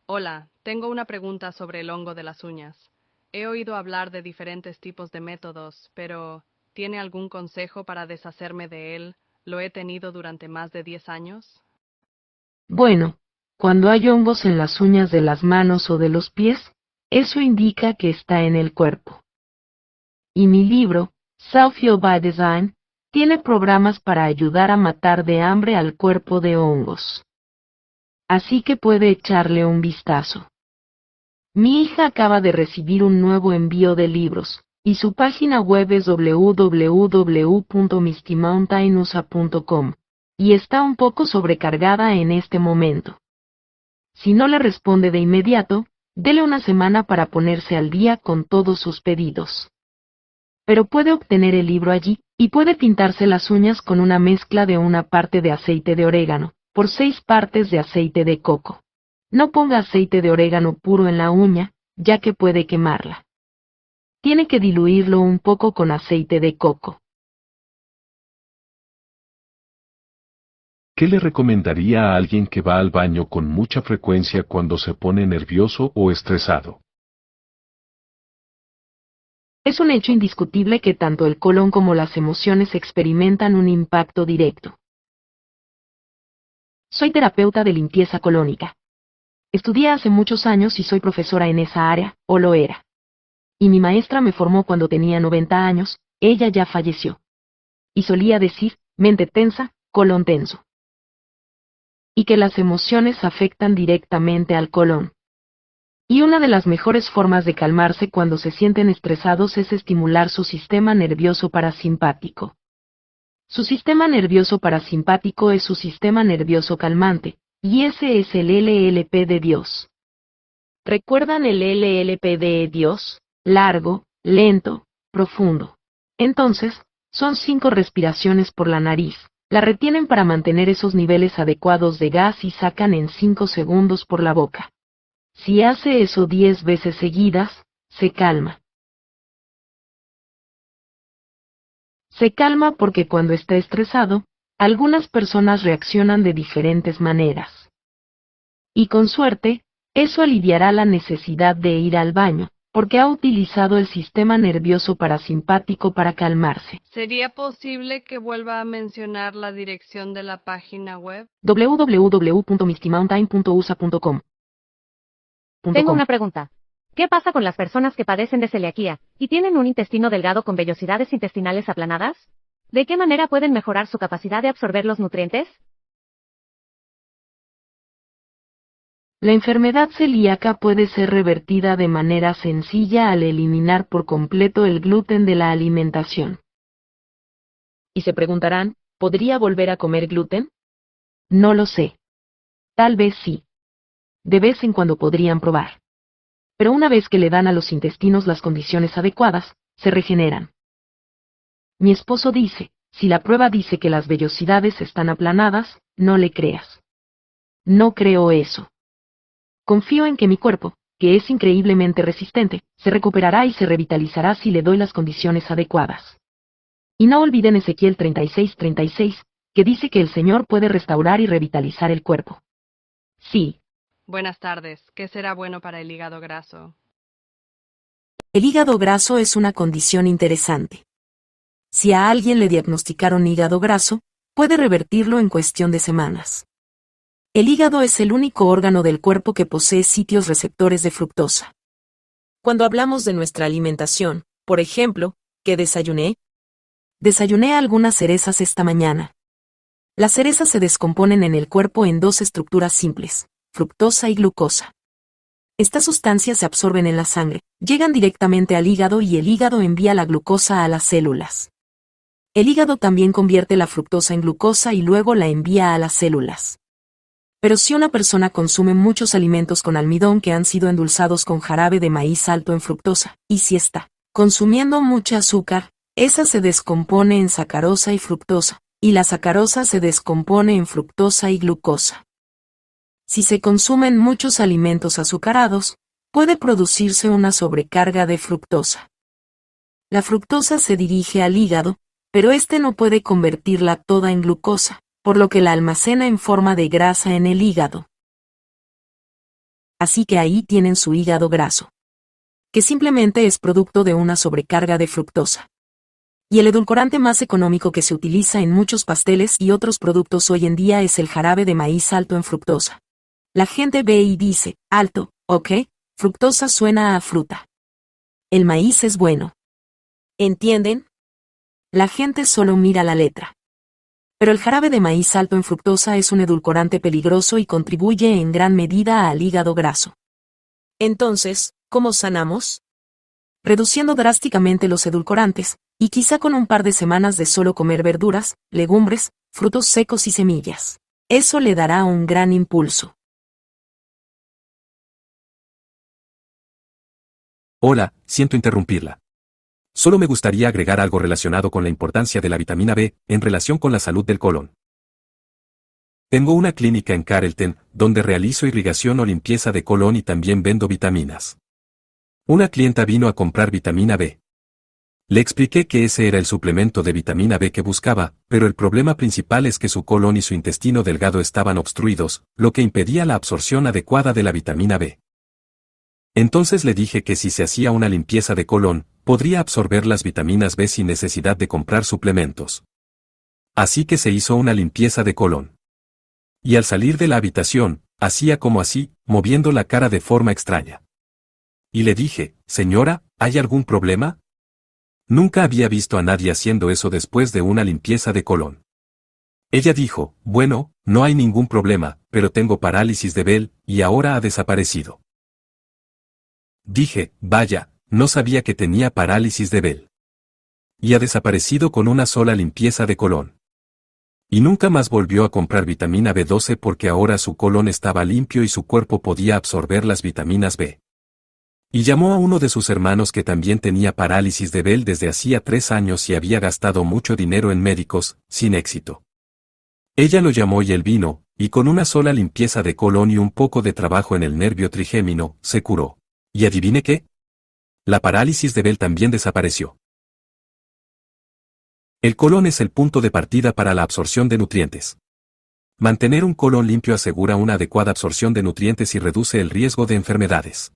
Hola, tengo una pregunta sobre el hongo de las uñas. He oído hablar de diferentes tipos de métodos, pero ¿tiene algún consejo para deshacerme de él? Lo he tenido durante más de 10 años. Bueno, cuando hay hongos en las uñas de las manos o de los pies, eso indica que está en el cuerpo. Y mi libro, Self-Heal by Design, tiene programas para ayudar a matar de hambre al cuerpo de hongos. Así que puede echarle un vistazo. Mi hija acaba de recibir un nuevo envío de libros, y su página web es www.mistymountainusa.com, y está un poco sobrecargada en este momento. Si no le responde de inmediato, dele una semana para ponerse al día con todos sus pedidos. Pero puede obtener el libro allí, y puede pintarse las uñas con una mezcla de una parte de aceite de orégano, por 6 partes de aceite de coco. No ponga aceite de orégano puro en la uña, ya que puede quemarla. Tiene que diluirlo un poco con aceite de coco. ¿Qué le recomendaría a alguien que va al baño con mucha frecuencia cuando se pone nervioso o estresado? Es un hecho indiscutible que tanto el colon como las emociones experimentan un impacto directo. Soy terapeuta de limpieza colónica. Estudié hace muchos años y soy profesora en esa área, o lo era. Y mi maestra me formó cuando tenía 90 años, ella ya falleció. Y solía decir, mente tensa, colon tenso. Y que las emociones afectan directamente al colon. Y una de las mejores formas de calmarse cuando se sienten estresados es estimular su sistema nervioso parasimpático. Su sistema nervioso parasimpático es su sistema nervioso calmante, y ese es el LLP de Dios. ¿Recuerdan el LLP de Dios? Largo, lento, profundo. Entonces, son 5 respiraciones por la nariz. La retienen para mantener esos niveles adecuados de gas y sacan en 5 segundos por la boca. Si hace eso 10 veces seguidas, se calma. Se calma porque cuando está estresado, algunas personas reaccionan de diferentes maneras. Y con suerte, eso aliviará la necesidad de ir al baño, porque ha utilizado el sistema nervioso parasimpático para calmarse. ¿Sería posible que vuelva a mencionar la dirección de la página web? www.mistymountain.usa.com. Tengo una pregunta. ¿Qué pasa con las personas que padecen de celiaquía y tienen un intestino delgado con vellosidades intestinales aplanadas? ¿De qué manera pueden mejorar su capacidad de absorber los nutrientes? La enfermedad celíaca puede ser revertida de manera sencilla al eliminar por completo el gluten de la alimentación. Y se preguntarán, ¿podría volver a comer gluten? No lo sé. Tal vez sí. De vez en cuando podrían probar. Pero una vez que le dan a los intestinos las condiciones adecuadas, se regeneran. Mi esposo dice, si la prueba dice que las vellosidades están aplanadas, no le creas. No creo eso. Confío en que mi cuerpo, que es increíblemente resistente, se recuperará y se revitalizará si le doy las condiciones adecuadas. Y no olviden Ezequiel 36:36, que dice que el Señor puede restaurar y revitalizar el cuerpo. Sí. Buenas tardes. ¿Qué será bueno para el hígado graso? El hígado graso es una condición interesante. Si a alguien le diagnosticaron hígado graso, puede revertirlo en cuestión de semanas. El hígado es el único órgano del cuerpo que posee sitios receptores de fructosa. Cuando hablamos de nuestra alimentación, por ejemplo, ¿qué desayuné? Desayuné algunas cerezas esta mañana. Las cerezas se descomponen en el cuerpo en dos estructuras simples, fructosa y glucosa. Estas sustancias se absorben en la sangre, llegan directamente al hígado y el hígado envía la glucosa a las células. El hígado también convierte la fructosa en glucosa y luego la envía a las células. Pero si una persona consume muchos alimentos con almidón que han sido endulzados con jarabe de maíz alto en fructosa, y si está consumiendo mucha azúcar, esa se descompone en sacarosa y fructosa, y la sacarosa se descompone en fructosa y glucosa. Si se consumen muchos alimentos azucarados, puede producirse una sobrecarga de fructosa. La fructosa se dirige al hígado, pero este no puede convertirla toda en glucosa, por lo que la almacena en forma de grasa en el hígado. Así que ahí tienen su hígado graso, que simplemente es producto de una sobrecarga de fructosa. Y el edulcorante más económico que se utiliza en muchos pasteles y otros productos hoy en día es el jarabe de maíz alto en fructosa. La gente ve y dice, alto, ok, fructosa suena a fruta. El maíz es bueno. ¿Entienden? La gente solo mira la letra. Pero el jarabe de maíz alto en fructosa es un edulcorante peligroso y contribuye en gran medida al hígado graso. Entonces, ¿cómo sanamos? Reduciendo drásticamente los edulcorantes, y quizá con un par de semanas de solo comer verduras, legumbres, frutos secos y semillas. Eso le dará un gran impulso. Hola, siento interrumpirla. Solo me gustaría agregar algo relacionado con la importancia de la vitamina B, en relación con la salud del colon. Tengo una clínica en Carrollton, donde realizo irrigación o limpieza de colon y también vendo vitaminas. Una clienta vino a comprar vitamina B. Le expliqué que ese era el suplemento de vitamina B que buscaba, pero el problema principal es que su colon y su intestino delgado estaban obstruidos, lo que impedía la absorción adecuada de la vitamina B. Entonces le dije que si se hacía una limpieza de colon, podría absorber las vitaminas B sin necesidad de comprar suplementos. Así que se hizo una limpieza de colon. Y al salir de la habitación, hacía como así, moviendo la cara de forma extraña. Y le dije, señora, ¿hay algún problema? Nunca había visto a nadie haciendo eso después de una limpieza de colon. Ella dijo, bueno, no hay ningún problema, pero tengo parálisis de Bell, y ahora ha desaparecido. Dije, vaya, no sabía que tenía parálisis de Bell. Y ha desaparecido con una sola limpieza de colon. Y nunca más volvió a comprar vitamina B12 porque ahora su colon estaba limpio y su cuerpo podía absorber las vitaminas B. Y llamó a uno de sus hermanos que también tenía parálisis de Bell desde hacía 3 años y había gastado mucho dinero en médicos, sin éxito. Ella lo llamó y él vino, y con una sola limpieza de colon y un poco de trabajo en el nervio trigémino, se curó. ¿Y adivine qué? La parálisis de Bell también desapareció. El colon es el punto de partida para la absorción de nutrientes. Mantener un colon limpio asegura una adecuada absorción de nutrientes y reduce el riesgo de enfermedades.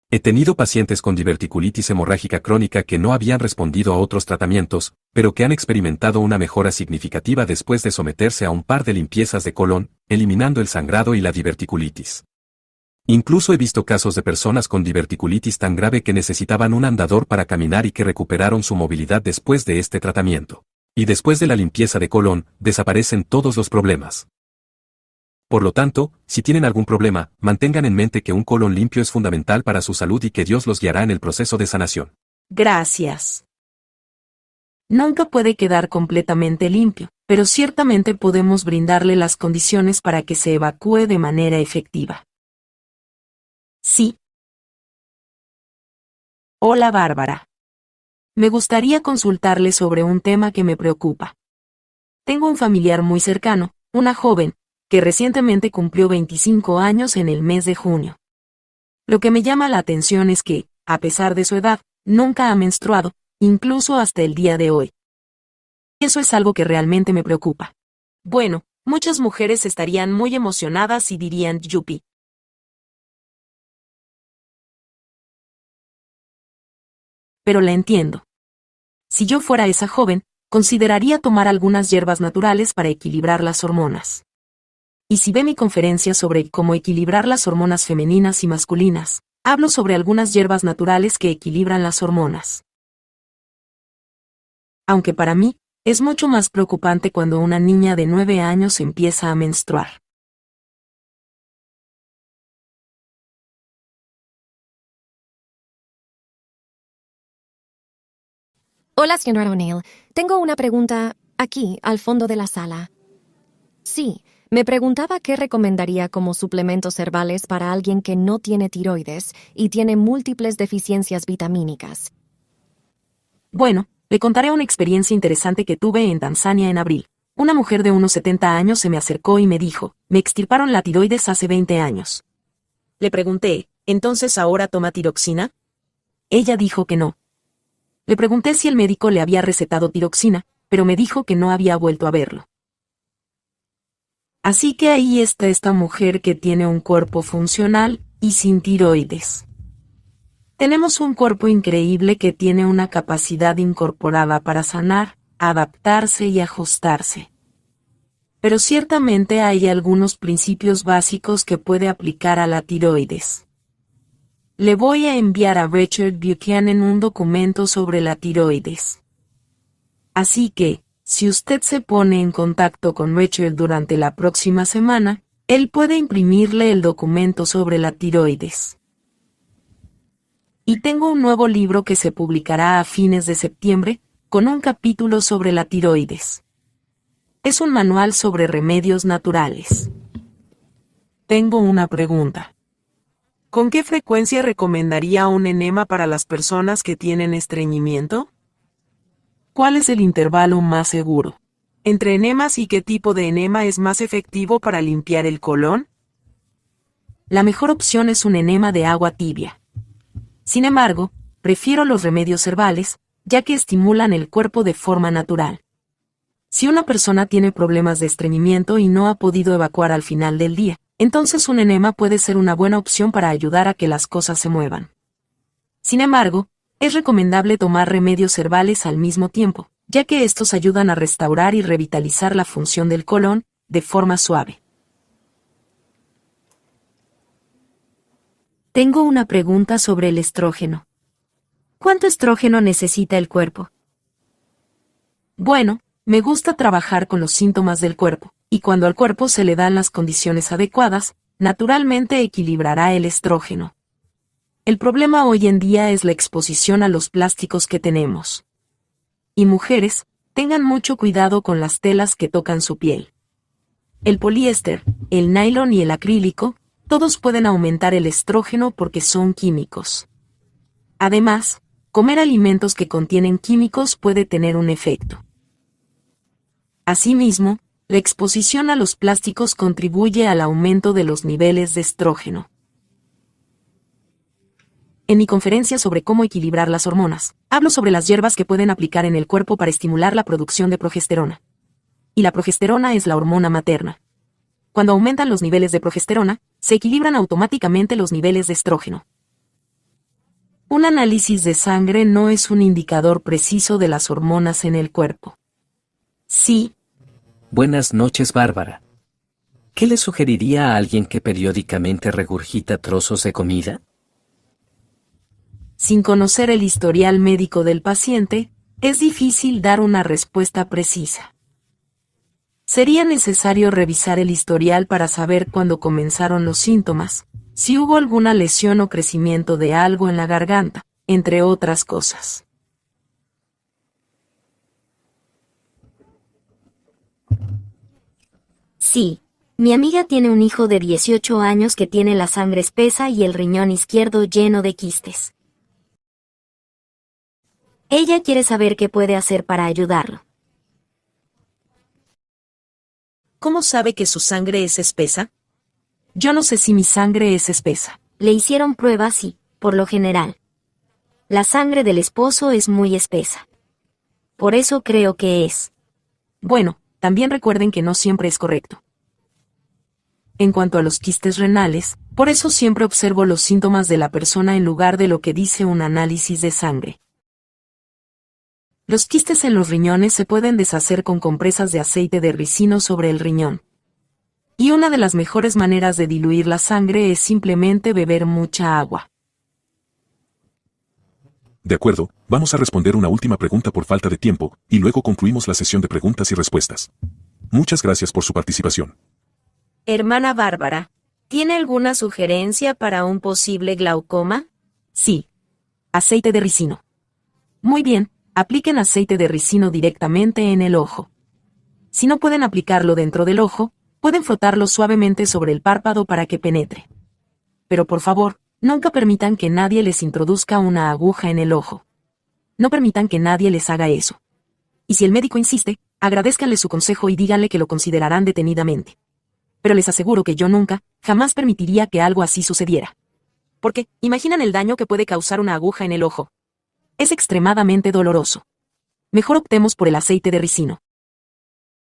He tenido pacientes con diverticulitis hemorrágica crónica que no habían respondido a otros tratamientos, pero que han experimentado una mejora significativa después de someterse a un par de limpiezas de colon, eliminando el sangrado y la diverticulitis. Incluso he visto casos de personas con diverticulitis tan grave que necesitaban un andador para caminar y que recuperaron su movilidad después de este tratamiento. Y después de la limpieza de colon, desaparecen todos los problemas. Por lo tanto, si tienen algún problema, mantengan en mente que un colon limpio es fundamental para su salud y que Dios los guiará en el proceso de sanación. Gracias. Nunca puede quedar completamente limpio, pero ciertamente podemos brindarle las condiciones para que se evacúe de manera efectiva. Sí. Hola Bárbara. Me gustaría consultarle sobre un tema que me preocupa. Tengo un familiar muy cercano, una joven, que recientemente cumplió 25 años en el mes de junio. Lo que me llama la atención es que, a pesar de su edad, nunca ha menstruado, incluso hasta el día de hoy. Eso es algo que realmente me preocupa. Bueno, muchas mujeres estarían muy emocionadas y dirían yupi. Pero la entiendo. Si yo fuera esa joven, consideraría tomar algunas hierbas naturales para equilibrar las hormonas. Y si ve mi conferencia sobre cómo equilibrar las hormonas femeninas y masculinas, hablo sobre algunas hierbas naturales que equilibran las hormonas. Aunque para mí, es mucho más preocupante cuando una niña de 9 años empieza a menstruar. Hola, señora O'Neill. Tengo una pregunta aquí, al fondo de la sala. Sí, me preguntaba qué recomendaría como suplementos herbales para alguien que no tiene tiroides y tiene múltiples deficiencias vitamínicas. Bueno, le contaré una experiencia interesante que tuve en Tanzania en abril. Una mujer de unos 70 años se me acercó y me dijo, me extirparon la tiroides hace 20 años. Le pregunté, ¿entonces ahora toma tiroxina? Ella dijo que no. Le pregunté si el médico le había recetado tiroxina, pero me dijo que no había vuelto a verlo. Así que ahí está esta mujer que tiene un cuerpo funcional y sin tiroides. Tenemos un cuerpo increíble que tiene una capacidad incorporada para sanar, adaptarse y ajustarse. Pero ciertamente hay algunos principios básicos que puede aplicar a la tiroides. Le voy a enviar a Richard Buchanan un documento sobre la tiroides. Así que, si usted se pone en contacto con Richard durante la próxima semana, él puede imprimirle el documento sobre la tiroides. Y tengo un nuevo libro que se publicará a fines de septiembre, con un capítulo sobre la tiroides. Es un manual sobre remedios naturales. Tengo una pregunta. ¿Con qué frecuencia recomendaría un enema para las personas que tienen estreñimiento? ¿Cuál es el intervalo más seguro entre enemas y qué tipo de enema es más efectivo para limpiar el colon? La mejor opción es un enema de agua tibia. Sin embargo, prefiero los remedios herbales, ya que estimulan el cuerpo de forma natural. Si una persona tiene problemas de estreñimiento y no ha podido evacuar al final del día, entonces un enema puede ser una buena opción para ayudar a que las cosas se muevan. Sin embargo, es recomendable tomar remedios herbales al mismo tiempo, ya que estos ayudan a restaurar y revitalizar la función del colon de forma suave. Tengo una pregunta sobre el estrógeno. ¿Cuánto estrógeno necesita el cuerpo? Bueno, me gusta trabajar con los síntomas del cuerpo, y cuando al cuerpo se le dan las condiciones adecuadas, naturalmente equilibrará el estrógeno. El problema hoy en día es la exposición a los plásticos que tenemos. Y mujeres, tengan mucho cuidado con las telas que tocan su piel. El poliéster, el nylon y el acrílico, todos pueden aumentar el estrógeno porque son químicos. Además, comer alimentos que contienen químicos puede tener un efecto. Asimismo, la exposición a los plásticos contribuye al aumento de los niveles de estrógeno. En mi conferencia sobre cómo equilibrar las hormonas, hablo sobre las hierbas que pueden aplicar en el cuerpo para estimular la producción de progesterona. Y la progesterona es la hormona materna. Cuando aumentan los niveles de progesterona, se equilibran automáticamente los niveles de estrógeno. Un análisis de sangre no es un indicador preciso de las hormonas en el cuerpo. Sí. Buenas noches, Bárbara. ¿Qué le sugeriría a alguien que periódicamente regurgita trozos de comida? Sin conocer el historial médico del paciente, es difícil dar una respuesta precisa. Sería necesario revisar el historial para saber cuándo comenzaron los síntomas, si hubo alguna lesión o crecimiento de algo en la garganta, entre otras cosas. Sí, mi amiga tiene un hijo de 18 años que tiene la sangre espesa y el riñón izquierdo lleno de quistes. Ella quiere saber qué puede hacer para ayudarlo. ¿Cómo sabe que su sangre es espesa? Yo no sé si mi sangre es espesa. Le hicieron pruebas y, por lo general, la sangre del esposo es muy espesa. Por eso creo que es. Bueno, también recuerden que no siempre es correcto. En cuanto a los quistes renales, por eso siempre observo los síntomas de la persona en lugar de lo que dice un análisis de sangre. Los quistes en los riñones se pueden deshacer con compresas de aceite de ricino sobre el riñón. Y una de las mejores maneras de diluir la sangre es simplemente beber mucha agua. De acuerdo, vamos a responder una última pregunta por falta de tiempo, y luego concluimos la sesión de preguntas y respuestas. Muchas gracias por su participación. Hermana Bárbara, ¿tiene alguna sugerencia para un posible glaucoma? Sí. Aceite de ricino. Muy bien, apliquen aceite de ricino directamente en el ojo. Si no pueden aplicarlo dentro del ojo, pueden frotarlo suavemente sobre el párpado para que penetre. Pero por favor, nunca permitan que nadie les introduzca una aguja en el ojo. No permitan que nadie les haga eso. Y si el médico insiste, agradézcanle su consejo y díganle que lo considerarán detenidamente. Pero les aseguro que yo nunca, jamás permitiría que algo así sucediera. Porque, imaginan el daño que puede causar una aguja en el ojo. Es extremadamente doloroso. Mejor optemos por el aceite de ricino.